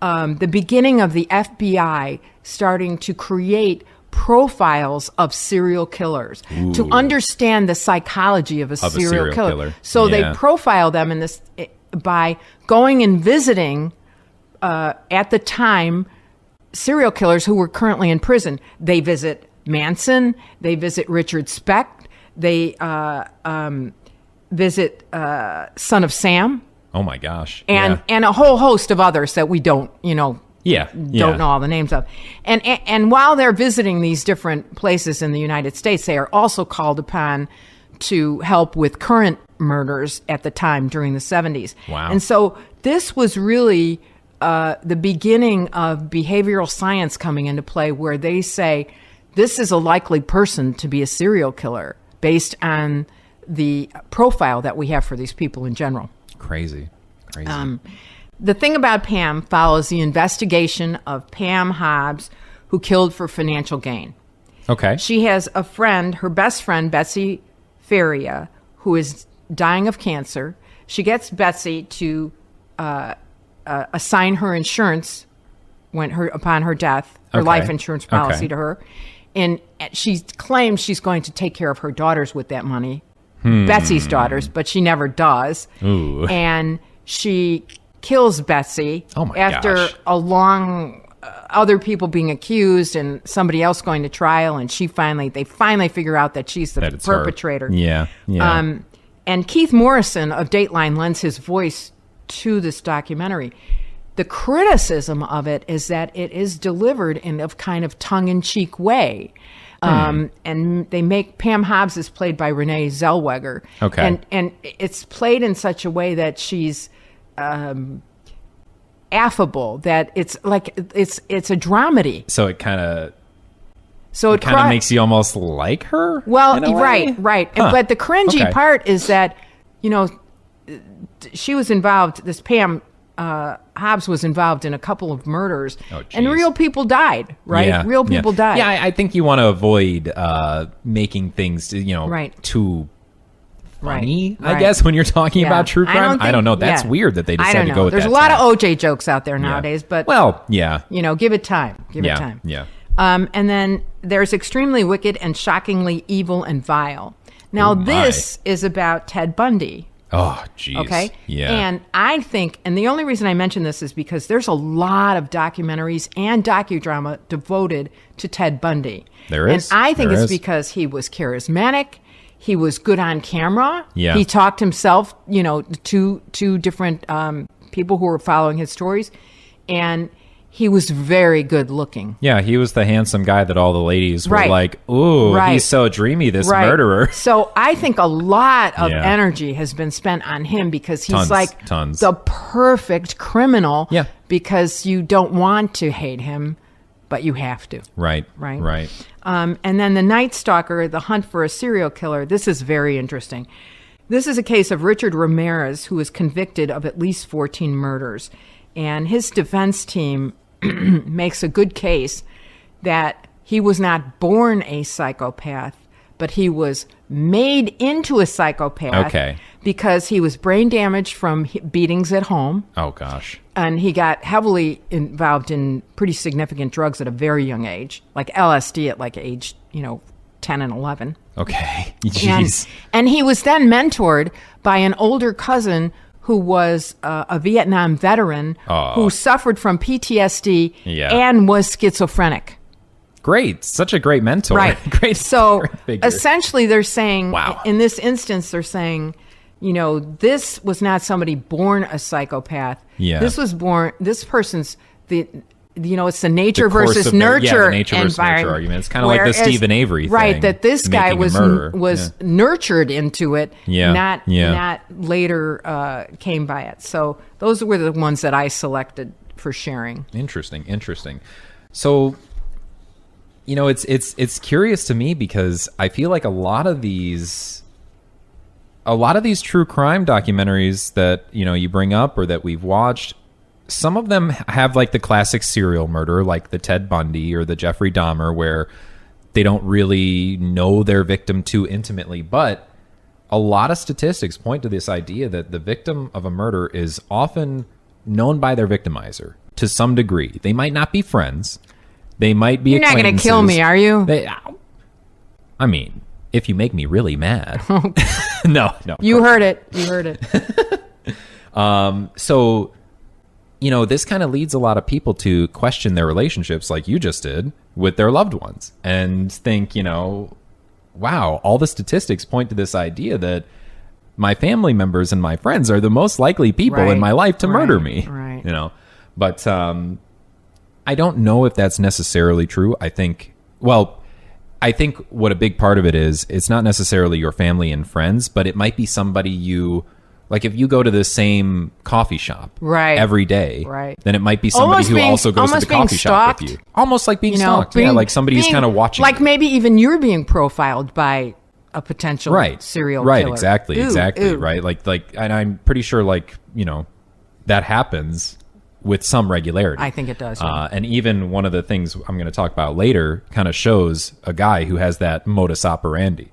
the beginning of the FBI starting to create profiles of serial killers to understand the psychology of a serial killer. So they profile them in this by going and visiting at the time serial killers who were currently in prison. They visit Manson, they visit Richard Speck, they visit Son of Sam. Oh my gosh. And a whole host of others that we don't know all the names of. And while they're visiting these different places in the United States, they are also called upon to help with current murders at the time during the 70s. Wow. And so this was really the beginning of behavioral science coming into play, where they say this is a likely person to be a serial killer based on the profile that we have for these people in general. Crazy. The Thing About Pam follows the investigation of Pam Hobbs, who killed for financial gain. Okay. She has a friend, her best friend, Betsy Faria, who is dying of cancer. She gets Betsy to assign her insurance upon her death, her life insurance policy to her. And she claims she's going to take care of her daughters with that money, Betsy's daughters, but she never does. Ooh. And she kills Betsy after gosh. a long other people being accused and somebody else going to trial, and they finally figure out that she's the perpetrator. Her. Yeah. And Keith Morrison of Dateline lends his voice to this documentary. The criticism of it is that it is delivered in a kind of tongue-in-cheek way. And they make Pam Hobbs is played by Renee Zellweger. Okay. And it's played in such a way that she's affable, that it's like it's a dramedy. So it kind of makes you almost like her. Well, right. Huh. But the cringy part is that she was involved. This Pam Hobbs was involved in a couple of murders, and real people died. Right, yeah, real people died. Yeah, I think you want to avoid making things too funny, Right. I guess, when you're talking Yeah. about true crime. I don't know. That's yeah. weird that they I decided don't to know. go with There's that a lot tag. of OJ jokes out there nowadays, but Well, yeah. give it time. Give it time. Yeah. And then there's extremely wicked and shockingly evil and vile. Now, this is about Ted Bundy. Oh, geez. Okay. Yeah. And I think, and the only reason I mention this is because there's a lot of documentaries and docudrama devoted to Ted Bundy. There is. And I think There it's is. because he was charismatic. He was good on camera. Yeah. He talked himself, to different people who were following his stories. And he was very good looking. Yeah, he was the handsome guy that all the ladies were Right. like, ooh, Right. he's so dreamy, this Right. murderer. So I think a lot of Yeah. energy has been spent on him because he's Tons. the perfect criminal. Yeah. Because you don't want to hate him, but you have to. Right. Right. And then the Night Stalker, the hunt for a serial killer. This is very interesting. This is a case of Richard Ramirez, who was convicted of at least 14 murders. And his defense team makes a good case that he was not born a psychopath, but he was made into a psychopath Okay. because he was brain damaged from beatings at home, Oh, gosh. and he got heavily involved in pretty significant drugs at a very young age, like LSD at like age, 10 and 11. Okay. Jeez. And he was then mentored by an older cousin who was a Vietnam veteran who suffered from PTSD Yeah. and was schizophrenic. Great. Such a great mentor. Right. Great. So great figure. essentially they're saying, Wow. in this instance, they're saying, this was not somebody born a psychopath. Yeah. This person's it's the nature The course versus of the- nurture the nature versus nurture environment. argument. It's kinda like the Whereas- Stephen Avery right? thing, That this guy making a murderer. was nurtured into it, Yeah, not later came by it. So those were the ones that I selected for sharing. Interesting. So, it's curious to me because I feel like a lot of these true crime documentaries that, you bring up or that we've watched, some of them have like the classic serial murder, like the Ted Bundy or the Jeffrey Dahmer, where they don't really know their victim too intimately. But a lot of statistics point to this idea that the victim of a murder is often known by their victimizer to some degree. They might not be friends. They might be You're not going to kill me, are you? I mean, if you make me really mad. No. You heard it. So, this kind of leads a lot of people to question their relationships like you just did with their loved ones and think, wow, all the statistics point to this idea that my family members and my friends are the most likely people in Right. my life to murder me. Right. But I don't know if that's necessarily true. I think what a big part of it is, it's not necessarily your family and friends, but it might be somebody like if you go to the same coffee shop Right. every day, Right. then it might be somebody who also goes to the coffee shop with you. Almost like being stalked. Like somebody who's kind of watching. Like maybe even you're being profiled by a potential serial killer. Right, exactly, Ooh. right? Like, and I'm pretty sure, that happens with some regularity. I think it does. Yeah. And even one of the things I'm going to talk about later kind of shows a guy who has that modus operandi.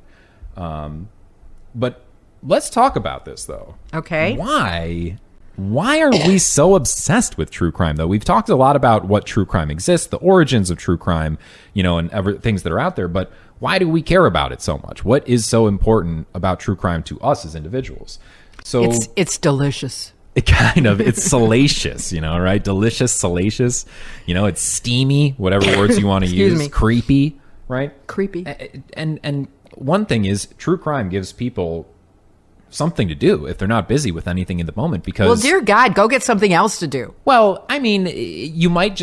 But let's talk about this, though. Okay. Why are we so obsessed with true crime, though? We've talked a lot about what true crime exists, the origins of true crime, and things that are out there. But why do we care about it so much? What is so important about true crime to us as individuals? So it's delicious. It's salacious, right? Delicious, salacious. It's steamy, whatever words you want to use. me. Creepy, right? Creepy. And one thing is, true crime gives people something to do if they're not busy with anything in the moment. Because, Well, dear God, go get something else to do. well, I mean, you might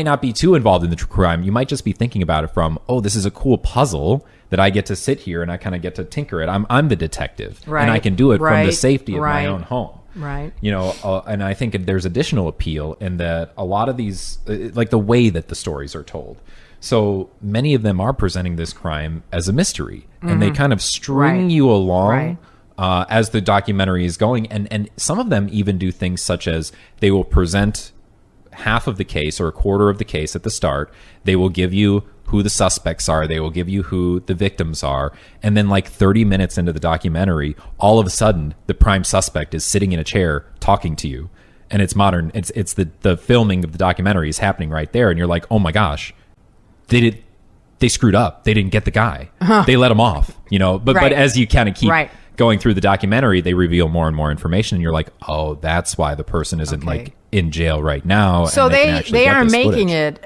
not be too involved in the true crime. You might just be thinking about it from, this is a cool puzzle that I get to sit here and I kind of get to tinker it. I'm the detective, Right. and I can do it from the Right. safety of my Right. own home. Right. And I think there's additional appeal in that a lot of these, like the way that the stories are told. So many of them are presenting this crime as a mystery, and they kind of string Right. you along Right. As the documentary is going. And some of them even do things such as they will present half of the case or a quarter of the case at the start. They will give you who the suspects are. They will give you who the victims are. And then like 30 minutes into the documentary, all of a sudden the prime suspect is sitting in a chair talking to you. And it's modern. It's the filming of the documentary is happening right there. And you're like, oh my gosh, they screwed up. They didn't get the guy. They let him off, but as you kind of keep going through the documentary, they reveal more and more information. And you're like, oh, that's why the person isn't like in jail right now. So they are making it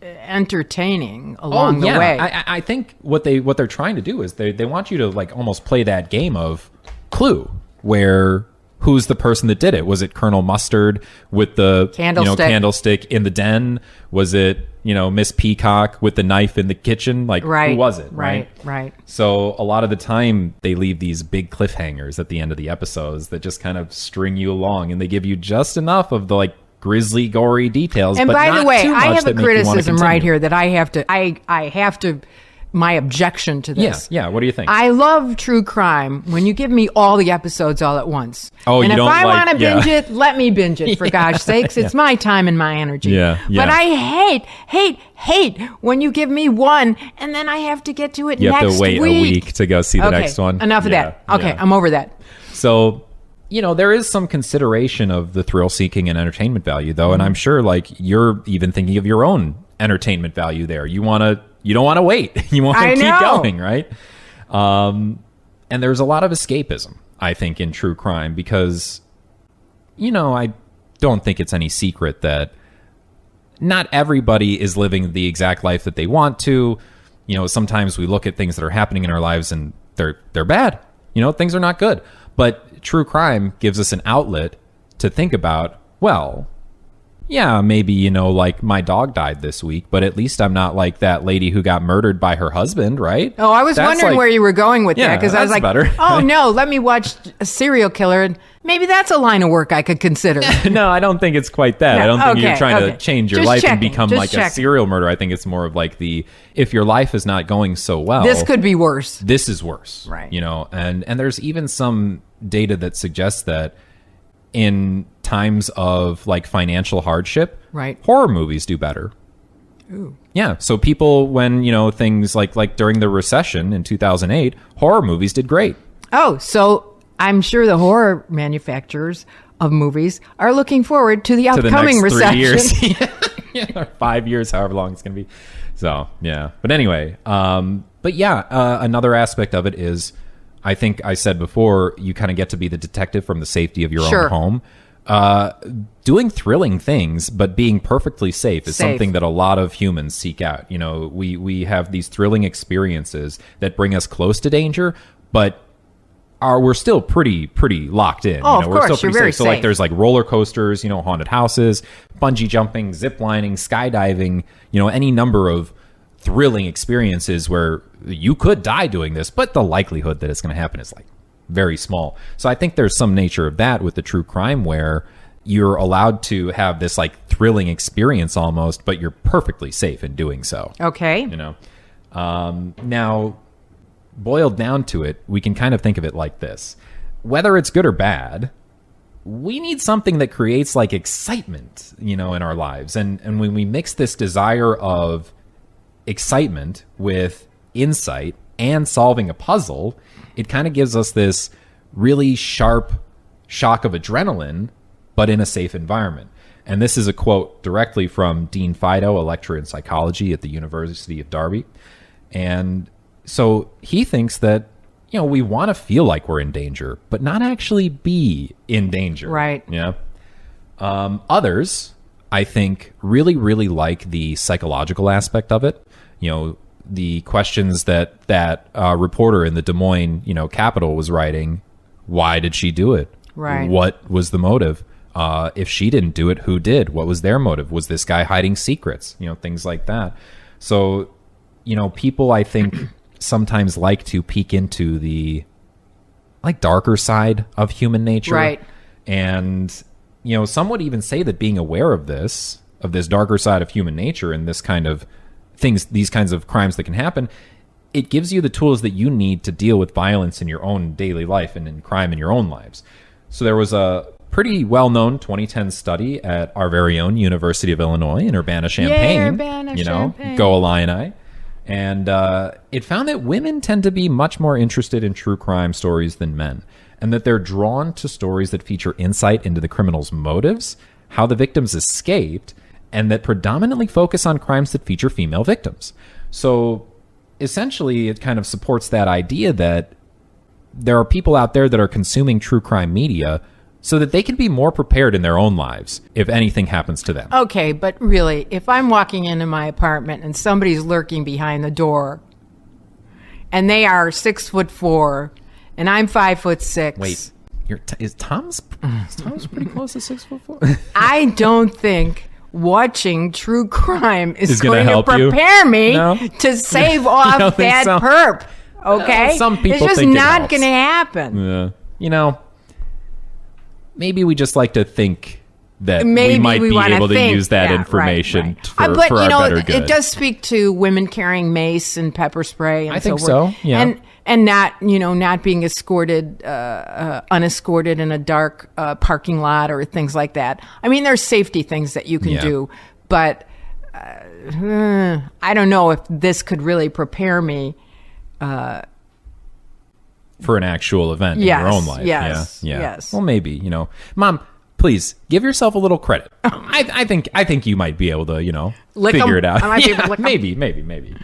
entertaining along the way. I think what they're trying to do is they want you to like almost play that game of Clue, where who's the person that did it? Was it Colonel Mustard with the candlestick in the den? Was it Miss Peacock with the knife in the kitchen? Like who was it? Right. So a lot of the time they leave these big cliffhangers at the end of the episodes that just kind of string you along, and they give you just enough of the like grisly, gory details. And but by not the way, too much I have a that make you wanna criticism right continue. here that I have to. My objection to this. Yeah. What do you think? I love true crime when you give me all the episodes all at once. Oh, and you if don't I like- want to binge it, let me binge it, for gosh sakes. It's my time and my energy. Yeah. But I hate when you give me one and then I have to get to it You next week. have to wait a week to go see the next one. Enough of that. Okay, yeah. I'm over that. So, there is some consideration of the thrill-seeking and entertainment value, though, and I'm sure, like, you're even thinking of your own entertainment value there. You don't want to wait. You want to keep going, right? And there's a lot of escapism, I think, in true crime because, I don't think it's any secret that not everybody is living the exact life that they want to. Sometimes we look at things that are happening in our lives and they're bad. Things are not good. But true crime gives us an outlet to think about, well, yeah, maybe, like my dog died this week, but at least I'm not like that lady who got murdered by her husband, right? Oh, I was wondering where you were going with that, because I was like, better. oh no, let me watch a serial killer, and maybe that's a line of work I could consider. No, I don't think it's quite that. No, I don't think you're trying okay. to change your Just life checking, and become just like checking. a serial murderer. I think it's more of like if your life is not going so well, This could be worse. this is worse. Right. And there's even some data that suggests that in times of like financial hardship, Right. horror movies do better. Ooh. Yeah. So people, when, things like during the recession in 2008, horror movies did great. Oh, so I'm sure the horror manufacturers of movies are looking forward to the To the upcoming next recession. 3 years. Or 5 years, however long it's going to be. So, yeah. But anyway, another aspect of it is, I think I said before, you kind of get to be the detective from the safety of your Sure. own home. Doing thrilling things, but being perfectly safe is something that a lot of humans seek out. We have these thrilling experiences that bring us close to danger, but we're still pretty locked in. Oh, of we're course, still you're very So like safe. there's like roller coasters, haunted houses, bungee jumping, zip lining, skydiving, any number of thrilling experiences where you could die doing this, but the likelihood that it's going to happen is like very small. So I think there's some nature of that with the true crime where you're allowed to have this like thrilling experience almost, but you're perfectly safe in doing so. Okay. Now, boiled down to it, we can kind of think of it like this. Whether it's good or bad, we need something that creates like excitement, in our lives. And when we mix this desire of excitement with insight and solving a puzzle, it kind of gives us this really sharp shock of adrenaline, but in a safe environment. And this is a quote directly from Dean Fido, a lecturer in psychology at the University of Derby. And so he thinks that, we want to feel like we're in danger, but not actually be in danger. Right. Yeah. Others, I think, really, really like the psychological aspect of it. The questions that reporter in the Des Moines, Capitol was writing. Why did she do it? Right. What was the motive? If she didn't do it, who did? What was their motive? Was this guy hiding secrets? Things like that. So, people, I think, sometimes like to peek into the like darker side of human nature. Right. And, some would even say that being aware of this darker side of human nature and this kind of things, these kinds of crimes that can happen, it gives you the tools that you need to deal with violence in your own daily life and in crime in your own lives. So there was a pretty well-known 2010 study at our very own University of Illinois in Urbana-Champaign. Urbana-Champaign. Go Illini. And it found that women tend to be much more interested in true crime stories than men, and that they're drawn to stories that feature insight into the criminal's motives, how the victims escaped, and that predominantly focus on crimes that feature female victims. So essentially, it kind of supports that idea that there are people out there that are consuming true crime media so that they can be more prepared in their own lives if anything happens to them. Okay, but really, if I'm walking into my apartment and somebody's lurking behind the door and they are 6'4" and I'm 5'6". Wait, is Tom's pretty close to 6'4"? I don't think watching true crime is gonna going to help you? prepare me No? to save off don't think that so? perp. Okay? Well, some people it's just think it not helps. going to happen. Yeah. You know, maybe we just like to think that Maybe we might be wanna able to think. use that Yeah, information right. for But, our better good. it does speak to women carrying mace and pepper spray. And I think forth. so, yeah. And not being escorted, unescorted in a dark parking lot or things like that. I mean, there's safety things that you can Yeah. do, but I don't know if this could really prepare me. For an actual event Yes, in your own life. yes, Yeah. yes. Well, maybe, Mom, please give yourself a little credit. I think you might be able to, Lick figure 'em? it out. I might be able to lick 'em. Maybe.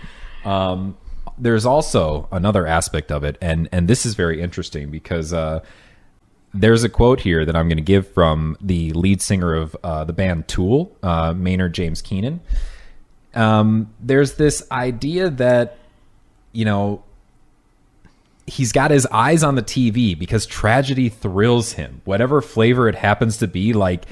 There's also another aspect of it, and this is very interesting because there's a quote here that I'm going to give from the lead singer of the band Tool, Maynard James Keenan. There's this idea that, he's got his eyes on the TV because tragedy thrills him, whatever flavor it happens to be, like,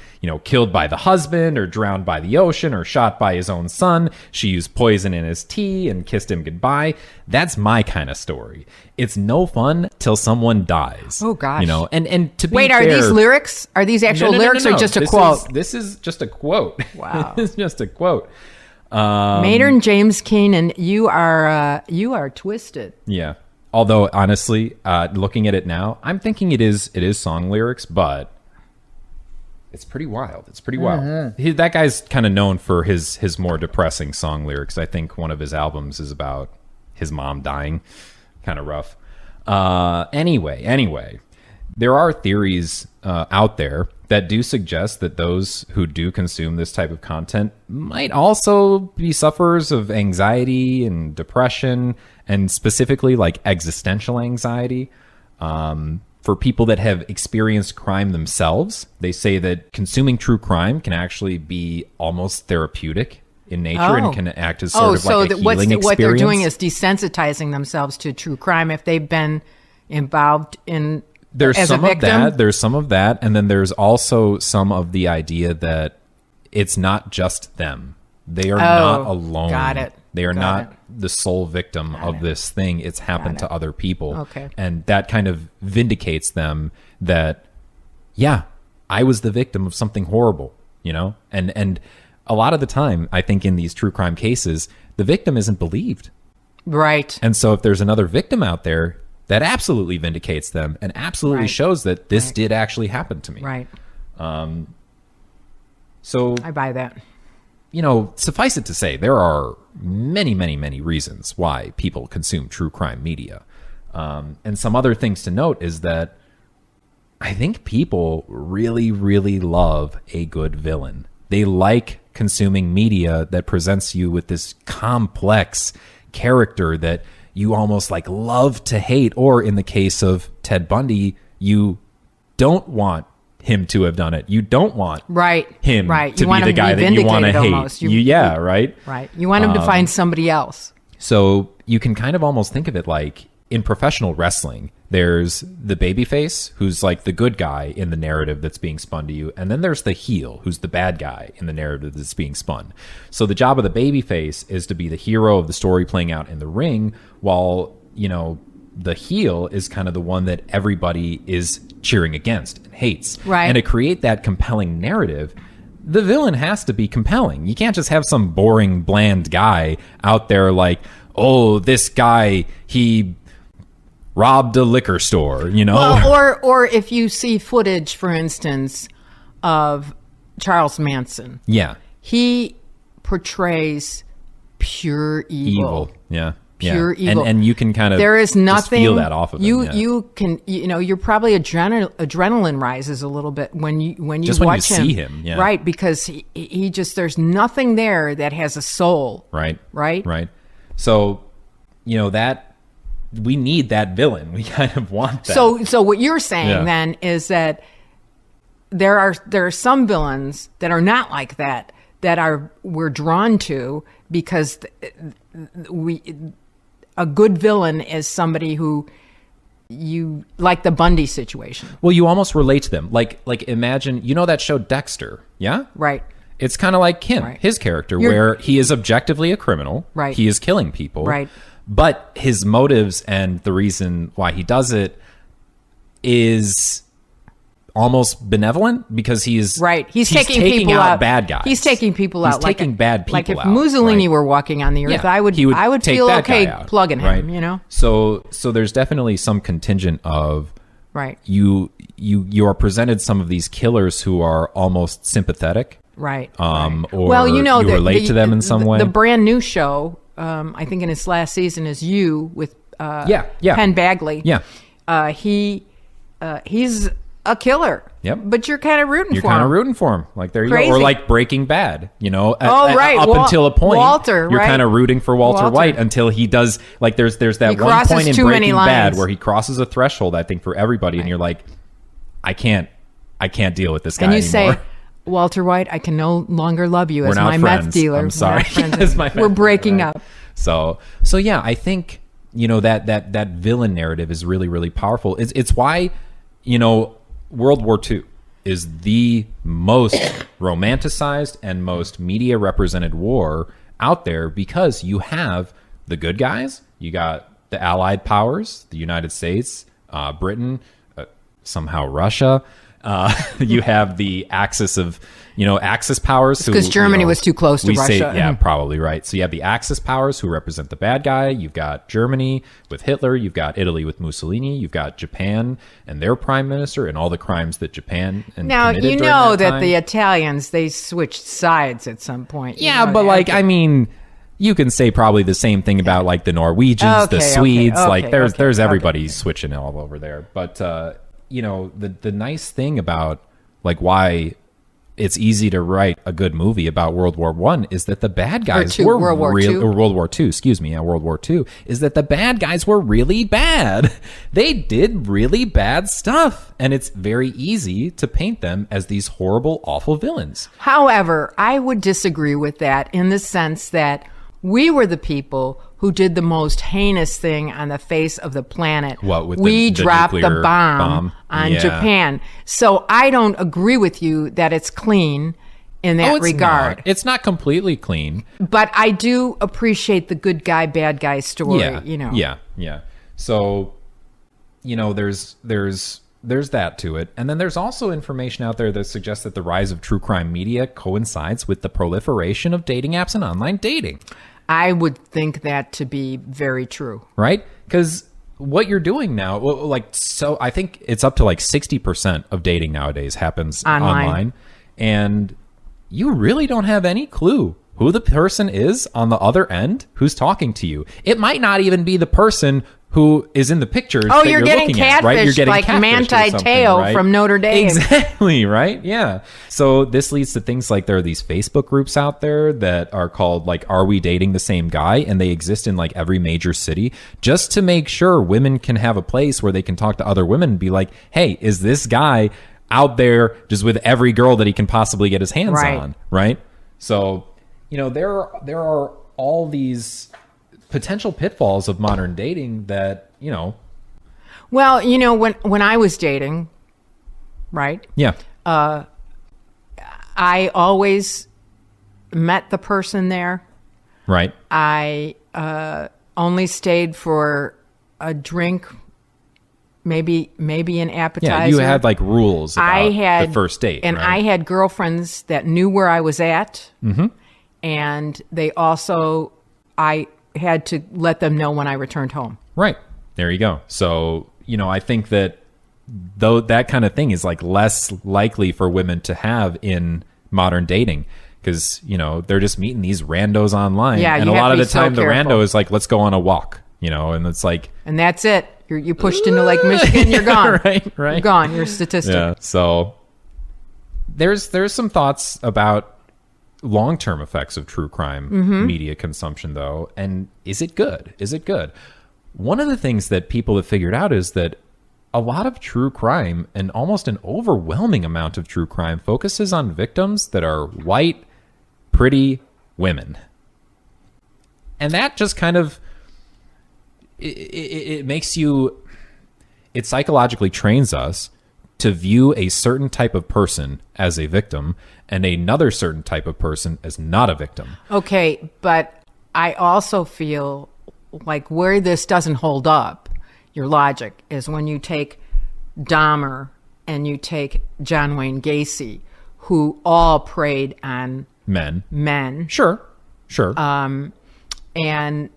killed by the husband or drowned by the ocean or shot by his own son. She used poison in his tea and kissed him goodbye. That's my kind of story. It's no fun till someone dies. Oh, gosh. And to be Wait, fair, are these lyrics? Are these actual No. lyrics or just a This quote? This is just a quote. Wow. This is just a quote. Maynard James Keenan, you are twisted. Yeah. Although, honestly, looking at it now, I'm thinking it is song lyrics, but it's pretty wild. It's pretty wild. Mm-hmm. That guy's kind of known for his more depressing song lyrics. I think one of his albums is about his mom dying. Kind of rough. Anyway, there are theories out there that do suggest that those who do consume this type of content might also be sufferers of anxiety and depression, and specifically like existential anxiety. For people that have experienced crime themselves, they say that consuming true crime can actually be almost therapeutic in nature and can act as sort of like a healing experience. What they're doing is desensitizing themselves to true crime if they've been involved in There's as some a of victim. that. There's some of that, and then there's also some of the idea that it's not just them. They are not alone. Got it. They are Got not it. the sole victim of this thing. It's happened to other people. Okay. And that kind of vindicates them that, yeah, I was the victim of something horrible, And a lot of the time, I think in these true crime cases, the victim isn't believed. Right. And so if there's another victim out there, that absolutely vindicates them and absolutely Right. shows that this did actually happen to me. Right. So, I buy that. suffice it to say, there are many, many, many reasons why people consume true crime media. And some other things to note is that I think people really, really love a good villain. They like consuming media that presents you with this complex character that you almost like love to hate, or in the case of Ted Bundy, you don't want him to have done it. You don't want him Right. to You want be the him to guy be that you want to vindicated hate. almost. Right? Right. You want him to find somebody else. So you can kind of almost think of it like in professional wrestling, there's the babyface who's like the good guy in the narrative that's being spun to you. And then there's the heel who's the bad guy in the narrative that's being spun. So the job of the babyface is to be the hero of the story playing out in the ring, while, the heel is kind of the one that everybody is cheering against and hates. Right. And to create that compelling narrative, the villain has to be compelling. You can't just have some boring, bland guy out there like, oh, this guy, he robbed a liquor store, Well, or if you see footage, for instance, of Charles Manson, Yeah. he portrays pure evil. Yeah. Pure yeah. evil. And you can kind of there is nothing just feel that off of you. him. Yeah. You can, you're probably adrenaline rises a little bit when you just when watch you him. see him, yeah. Right? Because he just there's nothing there that has a soul. Right. Right. Right. So, that we need that villain. We kind of want that. So what you're saying then is that there are some villains that are not like that we're drawn to because a good villain is somebody who you like the Bundy situation. Well, you almost relate to them. Like imagine, that show Dexter, yeah? Right. It's kind of like him, his character, where he is objectively a criminal. Right. He is killing people. Right. But his motives and the reason why he does it is almost benevolent because he's He's taking people out bad guys. He's taking people he's out. Taking bad people like if out, Mussolini right? were walking on the earth, Yeah, I would take feel that okay guy out, plugging right? him. So there's definitely some contingent of you are presented some of these killers who are almost sympathetic, right? Or well, you relate to them in some way. The brand new show, I think in its last season, is You with Penn Badgley. Yeah, he's a killer. Yep. But you're kind of rooting for him. You're kind of rooting for him. Like, there you Crazy. go. Or like Breaking Bad, right. Up until a point, Walter, you're right? kind of rooting for Walter White until he does, like, there's that one point in Breaking Bad where he crosses a threshold, I think, for everybody, and you're like, I can't deal with this guy anymore. And you say, Walter White, I can no longer love you as my friends. meth dealer. I'm sorry. We're breaking up. So yeah, I think, that villain narrative is really, really powerful. It's why, World War II is the most romanticized and most media represented war out there because you have the good guys, you got the Allied powers, the United States, Britain, somehow Russia. You have the axis of, Axis powers. Because Germany was too close to Russia. Probably, right. So you have the Axis powers who represent the bad guy. You've got Germany with Hitler. You've got Italy with Mussolini. You've got Japan and their prime minister and all the crimes that Japan committed Now, during that time. the Italians, they switched sides at some point. Yeah, but you can say probably the same thing about like the Norwegians, the Swedes. There's everybody switching all over there. But, the nice thing about like why it's easy to write a good movie about World War I is that the bad guys were World War II. Or World War II, excuse me, World War II, is that the bad guys were really bad. They did really bad stuff. And it's very easy to paint them as these horrible, awful villains. However, I would disagree with that in the sense that we were the people who did the most heinous thing on the face of the planet. What, with we the dropped the nuclear bomb on Japan. So I don't agree with you that it's clean in that regard. It's not completely clean. But I do appreciate the good guy, bad guy story, Yeah. So, there's that to it. And then there's also information out there that suggests that the rise of true crime media coincides with the proliferation of dating apps and online dating. I would think that to be very true. Right? Because what you're doing now, I think it's up to like 60% of dating nowadays happens online. And you really don't have any clue who the person is on the other end who's talking to you. It might not even be the person who is in the pictures. Oh, you're getting catfished, right? You're getting like Manti Te'o right? from Notre Dame. Exactly, right? Yeah. So this leads to things like there are these Facebook groups out there that are called like, Are We Dating the Same Guy? And they exist in like every major city just to make sure women can have a place where they can talk to other women and be like, hey, is this guy out there just with every girl that he can possibly get his hands on? Right. So, there are all these potential pitfalls of modern dating that, Well, when I was dating, right? Yeah. I always met the person there. Right. I only stayed for a drink, maybe an appetizer. Yeah, you had like rules about the first date. And right? I had girlfriends that knew where I was at. Mm-hmm. And they also, I had to let them know when I returned home. Right. There you go. So, I think that though that kind of thing is like less likely for women to have in modern dating because, you know, they're just meeting these randos online. Yeah, and you a have lot to of be the time so the careful. rando is like, let's go on a walk, you know, and it's like, And that's it. You pushed into Lake Michigan, you're gone. right. You're gone. You're a statistic. Yeah. So there's some thoughts about long-term effects of true crime media consumption, though. And is it good? Is it good? One of the things that people have figured out is that a lot of true crime, and almost an overwhelming amount of true crime, focuses on victims that are white, pretty women. And that just kind of, it makes you, it psychologically trains us to view a certain type of person as a victim and another certain type of person as not a victim. Okay, but I also feel like where this doesn't hold up, your logic, is when you take Dahmer and you take John Wayne Gacy, who all preyed on men. Sure. And in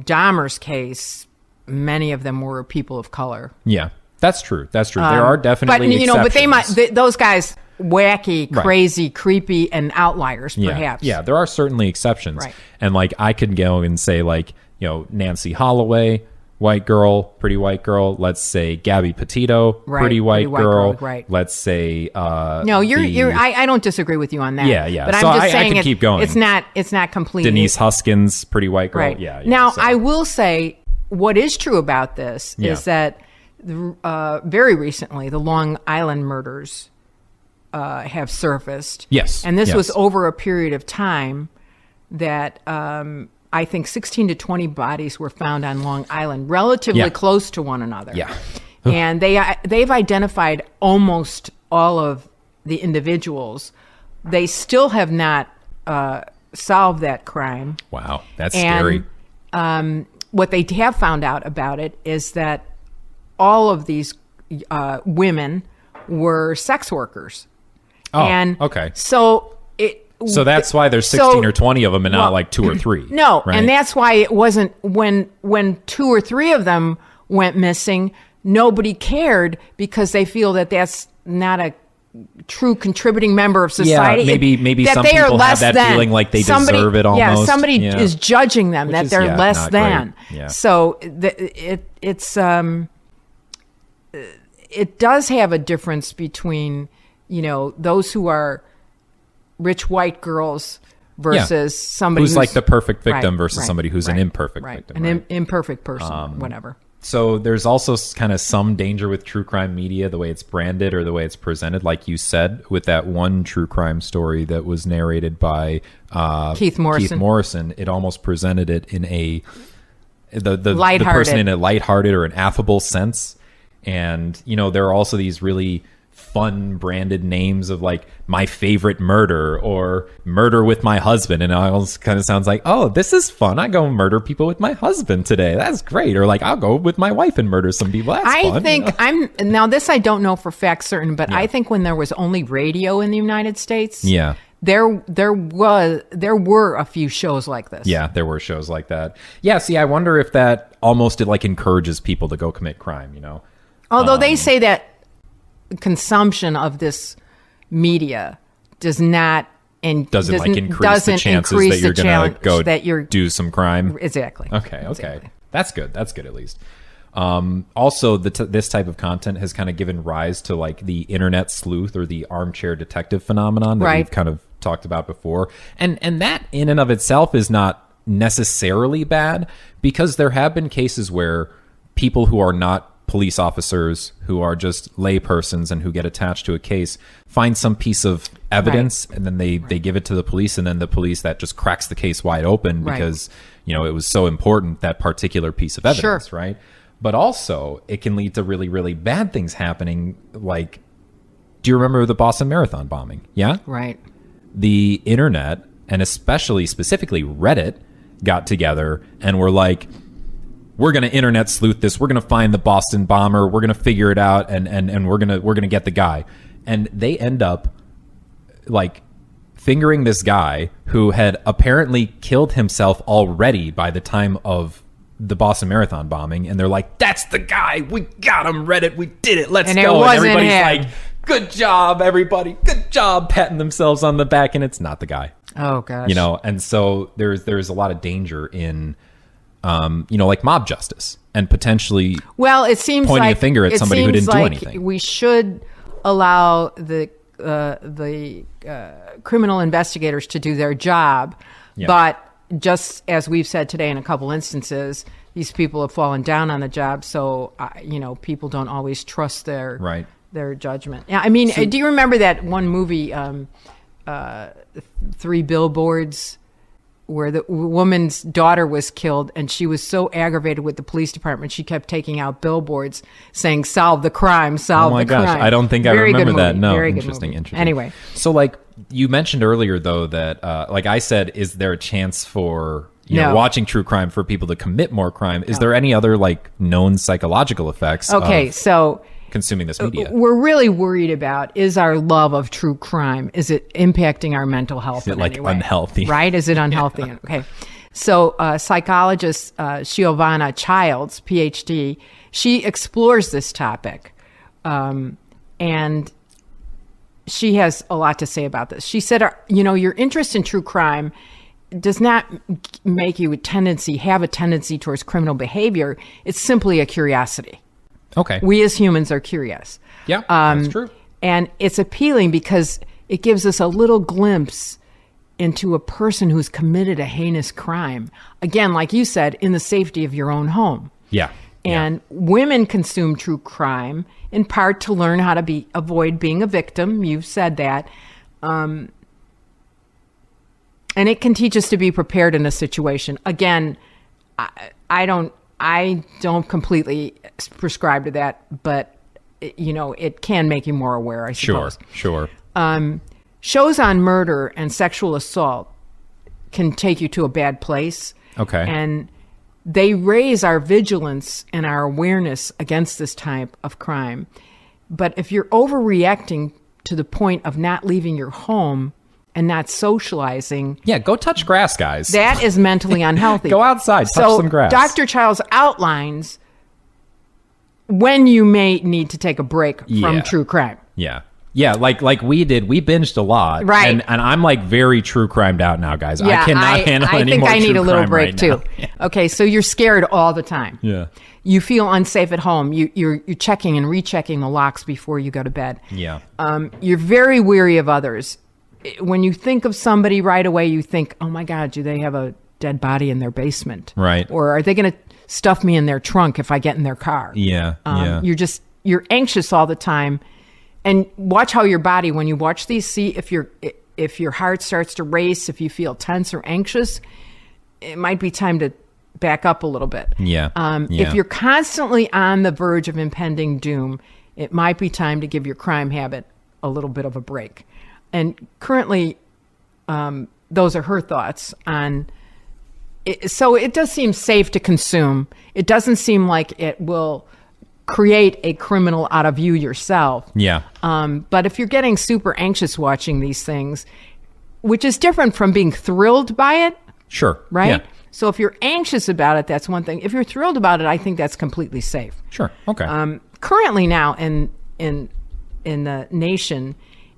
Dahmer's case, many of them were people of color. Yeah, that's true. There are definitely but you know, but they might exceptions. those guys wacky, Right. crazy, creepy, and outliers, perhaps. Yeah, there are certainly exceptions. Right. And like I could go and say like, you know, Nancy Holloway, white girl, pretty white girl. Let's say Gabby Petito, Right, pretty white girl. right. Let's say No, I don't disagree with you on that. Yeah. But So I'm just I saying could keep going. It's not completely Denise Huskins, pretty white girl. right. Yeah. Now so. I will say what is true about this is that very recently the Long Island murders have surfaced. Yes, and this yes. was over a period of time that I think 16 to 20 bodies were found on Long Island, relatively Yeah. close to one another. Yeah. And they've identified almost all of the individuals. They still have not solved that crime. Wow, that's scary. And what they have found out about it is that all of these women were sex workers. Oh, and okay. So that's why there's 16 or 20 of them and not like 2 or 3. No, right? and that's why it wasn't when 2 or 3 of them went missing, nobody cared because they feel that that's not a true contributing member of society. Yeah, maybe that some they are people less have that than. feeling like they Somebody, deserve it Yeah, almost. somebody Yeah. is judging them that is, they're less not than. great. Yeah. So it does have a difference between, you know, those who are rich white girls versus somebody who's like the perfect victim Right, versus right, somebody who's an right, imperfect right. victim. An right? imperfect person, whatever. So there's also kind of some danger with true crime media, the way it's branded or the way it's presented, like you said, with that one true crime story that was narrated by Keith Morrison. It almost presented it in the Lighthearted. person in a lighthearted or an affable sense. And, you know, there are also these really fun branded names of like my favorite murder or murder with my husband, and it almost kind of sounds like, oh, this is fun, I go murder people with my husband today, that's great. Or like, I'll go with my wife and murder some people, that's fun. I think you know? now this I don't know for fact certain, but I think when there was only radio in the United States, there were a few shows like this. Yeah, there were shows like that. Yeah, see, I wonder if that almost like encourages people to go commit crime, you know. Although they say that consumption of this media doesn't increase the chances that you're going to go do some crime. Exactly. Okay. Exactly. That's good at least. Also, this type of content has kind of given rise to like the internet sleuth or the armchair detective phenomenon that we've kind of talked about before. And that in and of itself is not necessarily bad, because there have been cases where people who are not police officers, who are just laypersons and who get attached to a case, find some piece of evidence, and then they give it to the police, and then the police, that just cracks the case wide open because, you know, it was so important, that particular piece of evidence, right? But also, it can lead to really, really bad things happening. Like, do you remember the Boston Marathon bombing? Yeah? Right. The internet, and specifically Reddit, got together and were like, we're going to internet sleuth this. We're going to find the Boston bomber. We're going to figure it out, and we're going to get the guy. And they end up like fingering this guy who had apparently killed himself already by the time of the Boston Marathon bombing. And they're like, that's the guy. We got him, Reddit. We did it. Let's And it go. And wasn't everybody's him. like, good job, everybody. Good good job, patting themselves on the back, and it's not the guy. Oh gosh. You know, and so there's a lot of danger in, like mob justice and potentially it seems pointing like, a finger at somebody who didn't do anything. We should allow the criminal investigators to do their job, but just as we've said today in a couple instances, these people have fallen down on the job, so people don't always trust their judgment. Yeah, I mean, do you remember that one movie, 3 Billboards, where the woman's daughter was killed, and she was so aggravated with the police department, she kept taking out billboards saying, "Solve the crime, solve the crime." Oh my gosh, I don't think I remember that. No, very interesting. Anyway. So like you mentioned earlier, though, that like I said, is there a chance for watching true crime for people to commit more crime? Is there any other like known psychological effects? Okay, so consuming this media, we're really worried about, is our love of true crime, is it impacting our mental health? Is it like unhealthy? Right? Is it unhealthy? Yeah. Okay. So psychologist Giovanna Childs, PhD, she explores this topic, and she has a lot to say about this. She said, your interest in true crime does not make you have a tendency towards criminal behavior. It's simply a curiosity. Okay. We as humans are curious. Yeah, that's true. And it's appealing because it gives us a little glimpse into a person who's committed a heinous crime. Again, like you said, in the safety of your own home. Yeah. And women consume true crime in part to learn how to avoid being a victim. You've said that. And it can teach us to be prepared in a situation. Again, I don't completely prescribe to that, but it can make you more aware, I suppose. Sure. Shows on murder and sexual assault can take you to a bad place. Okay. And they raise our vigilance and our awareness against this type of crime. But if you're overreacting to the point of not leaving your home and not socializing. Yeah, go touch grass, guys. That is mentally unhealthy. Go outside, touch some grass. Dr. Childs outlines when you may need to take a break from true crime. Yeah. Yeah, like we did. We binged a lot. Right. And I'm like very true crimed out now, guys. Yeah, I cannot handle any more true crime. I think I need a little break too. Now. Yeah. Okay, so you're scared all the time. Yeah. You feel unsafe at home. You're checking and rechecking the locks before you go to bed. Yeah. You're very weary of others. When you think of somebody right away, you think, oh my God, do they have a dead body in their basement? Right. Or are they going to stuff me in their trunk if I get in their car? Yeah. You're anxious all the time. And watch how your body, when you watch these, see if your heart starts to race, if you feel tense or anxious, it might be time to back up a little bit. Yeah. If you're constantly on the verge of impending doom, it might be time to give your crime habit a little bit of a break. And currently, those are her thoughts on it. So it does seem safe to consume. It doesn't seem like it will create a criminal out of you yourself. Yeah. But if you're getting super anxious watching these things, which is different from being thrilled by it. Sure. Right? Yeah. So if you're anxious about it, that's one thing. If you're thrilled about it, I think that's completely safe. Sure. Okay. Currently now in the nation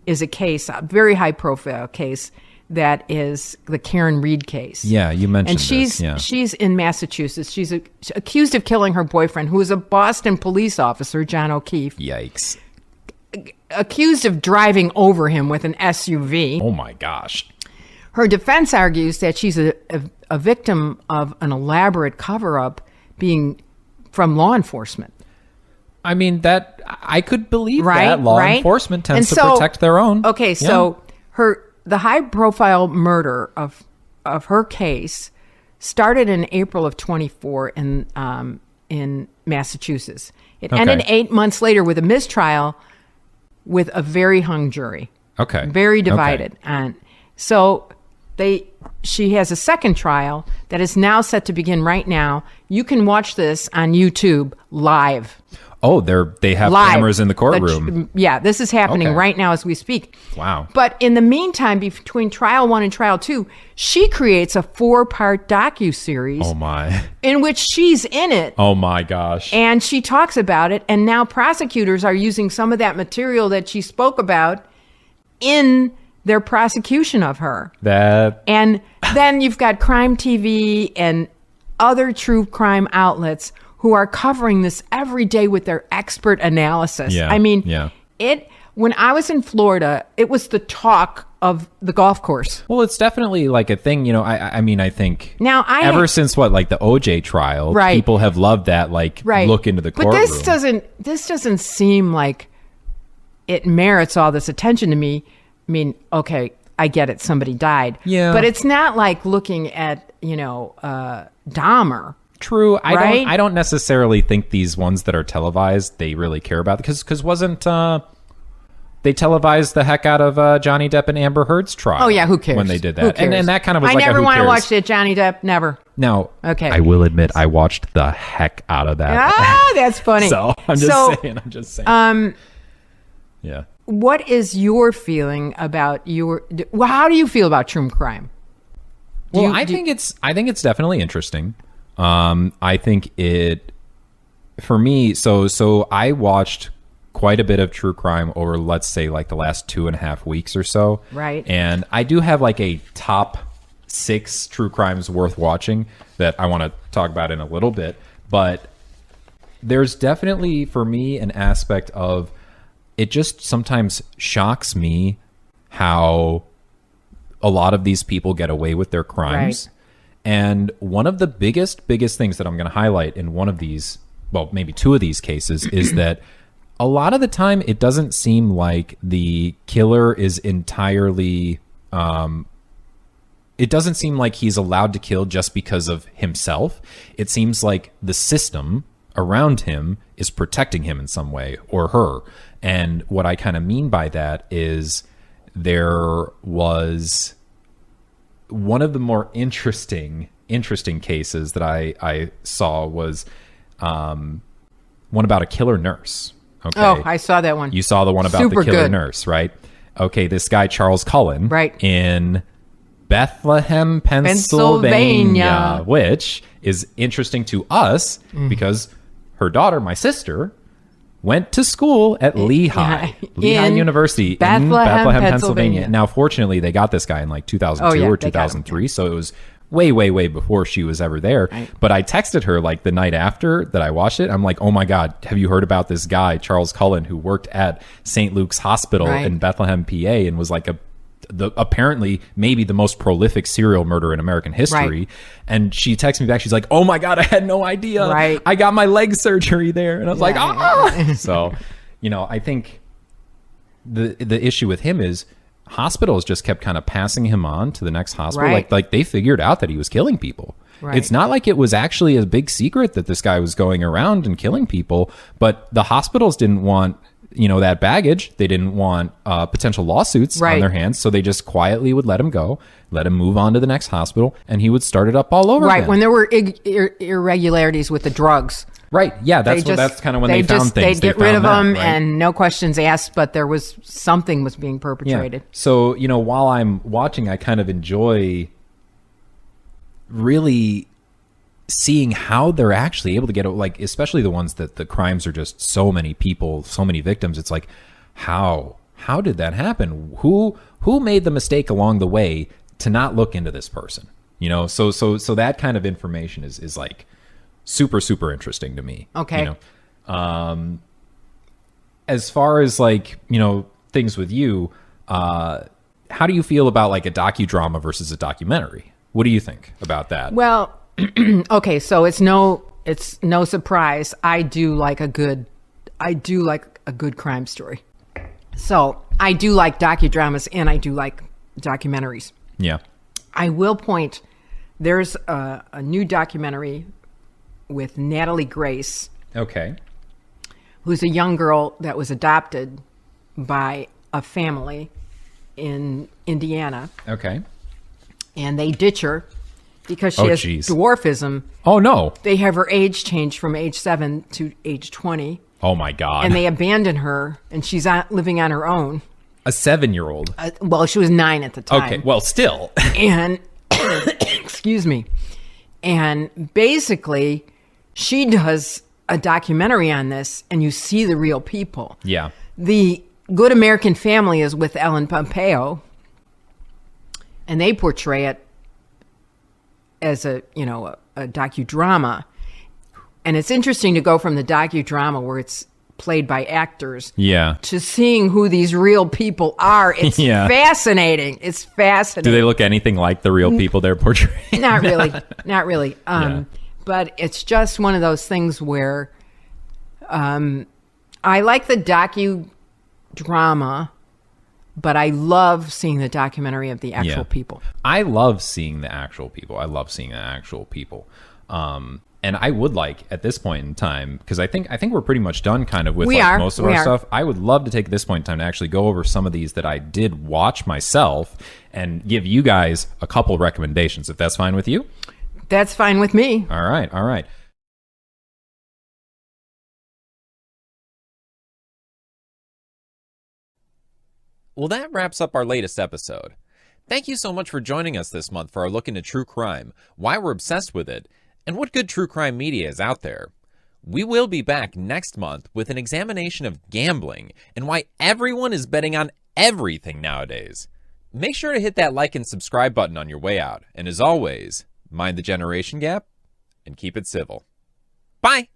is a case, a very high profile case, that is the Karen Reed case. Yeah, you mentioned and she's in Massachusetts. She's accused of killing her boyfriend, who is a Boston police officer, John O'Keefe. Yikes. Accused of driving over him with an SUV. Oh my gosh. Her defense argues that she's a victim of an elaborate cover-up being from law enforcement. I mean, that I could believe that law enforcement tends to protect their own. Okay, so the high-profile murder of her case started in April of 24 in Massachusetts. It ended 8 months later with a mistrial with a very hung jury. Okay. Very divided. Okay. And so she has a second trial that is now set to begin right now. You can watch this on YouTube live. Oh, they have live. Cameras in the courtroom. This is happening right now as we speak. Wow. But in the meantime, between trial 1 and trial 2, she creates a 4-part docuseries. Oh my. In which she's in it. Oh my gosh. And she talks about it, and now prosecutors are using some of that material that she spoke about in their prosecution of her. That And then you've got Crime TV and other true crime outlets who are covering this every day with their expert analysis. Yeah, I mean, yeah. When I was in Florida, it was the talk of the golf course. Well, it's definitely like a thing, you know. I mean, I think Now, ever since like the OJ trial, Right. people have loved that, like Right. look into the But courtroom. this doesn't seem like it merits all this attention to me. I mean, okay, I get it, somebody died. Yeah. But it's not like looking at, Dahmer. True. Right? I don't necessarily think these ones that are televised they really care about, because wasn't they televised the heck out of Johnny Depp and Amber Heard's trial? Oh, yeah, who cares? when they did Who that? cares? And that kind of was I like never who want to cares? watch it, Johnny Depp, never. Now, Okay. I will admit I watched the heck out of that. Ah, that's funny. So I'm just saying. Yeah. What is your feeling about how do you feel about true crime? Well, I think it's definitely interesting. I think it, for me, so I watched quite a bit of true crime over, let's say, like the last 2.5 weeks or so. Right. And I do have like a top 6 true crimes worth watching that I want to talk about in a little bit. But there's definitely, for me, an aspect of it just sometimes shocks me how a lot of these people get away with their crimes. Right. And one of the biggest things that I'm going to highlight in one of these, well, maybe 2 of these cases, is that a lot of the time it doesn't seem like the killer is entirely, it doesn't seem like he's allowed to kill just because of himself. It seems like the system around him is protecting him in some way, or her. And what I kind of mean by that is there was one of the more interesting cases that I saw was one about a killer nurse. Okay. Oh, I saw that one. You saw the one about Super the killer good. nurse, right? Okay, this guy Charles Cullen, Right. in Bethlehem, Pennsylvania, which is interesting to us because her daughter, my sister, went to school at Lehigh In University Bethlehem, in Bethlehem, Pennsylvania. Pennsylvania. Now, fortunately, they got this guy in like 2002 Oh, yeah, or they got him. 2003, so it was way before she was ever there. Right. But I texted her like the night after that I watched it. I'm like, oh my God, have you heard about this guy, Charles Cullen, who worked at St. Luke's Hospital Right. in Bethlehem, PA, and was like apparently maybe the most prolific serial murderer in American history. Right. And she texted me back. She's like, oh my God, I had no idea. Right. I got my leg surgery there. And I was like, Yeah. ah. So, I think the issue with him is hospitals just kept kind of passing him on to the next hospital. Right. Like they figured out that he was killing people. Right. It's not like it was actually a big secret that this guy was going around and killing people, but the hospitals didn't want, that baggage. They didn't want potential lawsuits Right. on their hands. So they just quietly would let him go, let him move on to the next hospital, and he would start it up all over Right. again. When there were irregularities with the drugs. Right. Yeah. That's kind of when they found things. They'd get rid of found them that, right? and no questions asked, but there was something was being Yeah. perpetrated. So, while I'm watching, I kind of enjoy really seeing how they're actually able to get, like, especially the ones that the crimes are just so many people, so many victims. It's like, how did that happen? Who made the mistake along the way to not look into this person? So that kind of information is like super interesting to me. Okay. As far as like, things with you, how do you feel about like a docudrama versus a documentary? What do you think about that? Well, okay, so it's no surprise. I do like a good crime story. So I do like docudramas and I do like documentaries. Yeah. I will point, there's a new documentary with Natalie Grace, Okay. who's a young girl that was adopted by a family in Indiana, Okay. and they ditch her because she Oh, has geez. dwarfism. Oh no. They have her age changed from age 7 to age 20, Oh my God. and they abandon her, and she's living on her own. a 7-year-old. Well, she was 9 at the time. Okay. Well, still. And excuse me, and basically she does a documentary on this, and you see the real people. Yeah. The Good American Family is with Ellen Pompeo, and they portray it as a docudrama. And it's interesting to go from the docudrama where it's played by actors to seeing who these real people are. It's fascinating. It's fascinating. Do they look anything like the real people they're portraying? Not really. Not really. But it's just one of those things where I like the docudrama, but I love seeing the documentary of the actual people. I love seeing the actual people. And I would like, at this point in time, because I think we're pretty much done kind of with most of our stuff. I would love to take this point in time to actually go over some of these that I did watch myself and give you guys a couple recommendations, if that's fine with you. That's fine with me. All right. Well, that wraps up our latest episode. Thank you so much for joining us this month for our look into true crime, why we're obsessed with it, and what good true crime media is out there. We will be back next month with an examination of gambling and why everyone is betting on everything nowadays. Make sure to hit that like and subscribe button on your way out. And as always, mind the generation gap and keep it civil. Bye!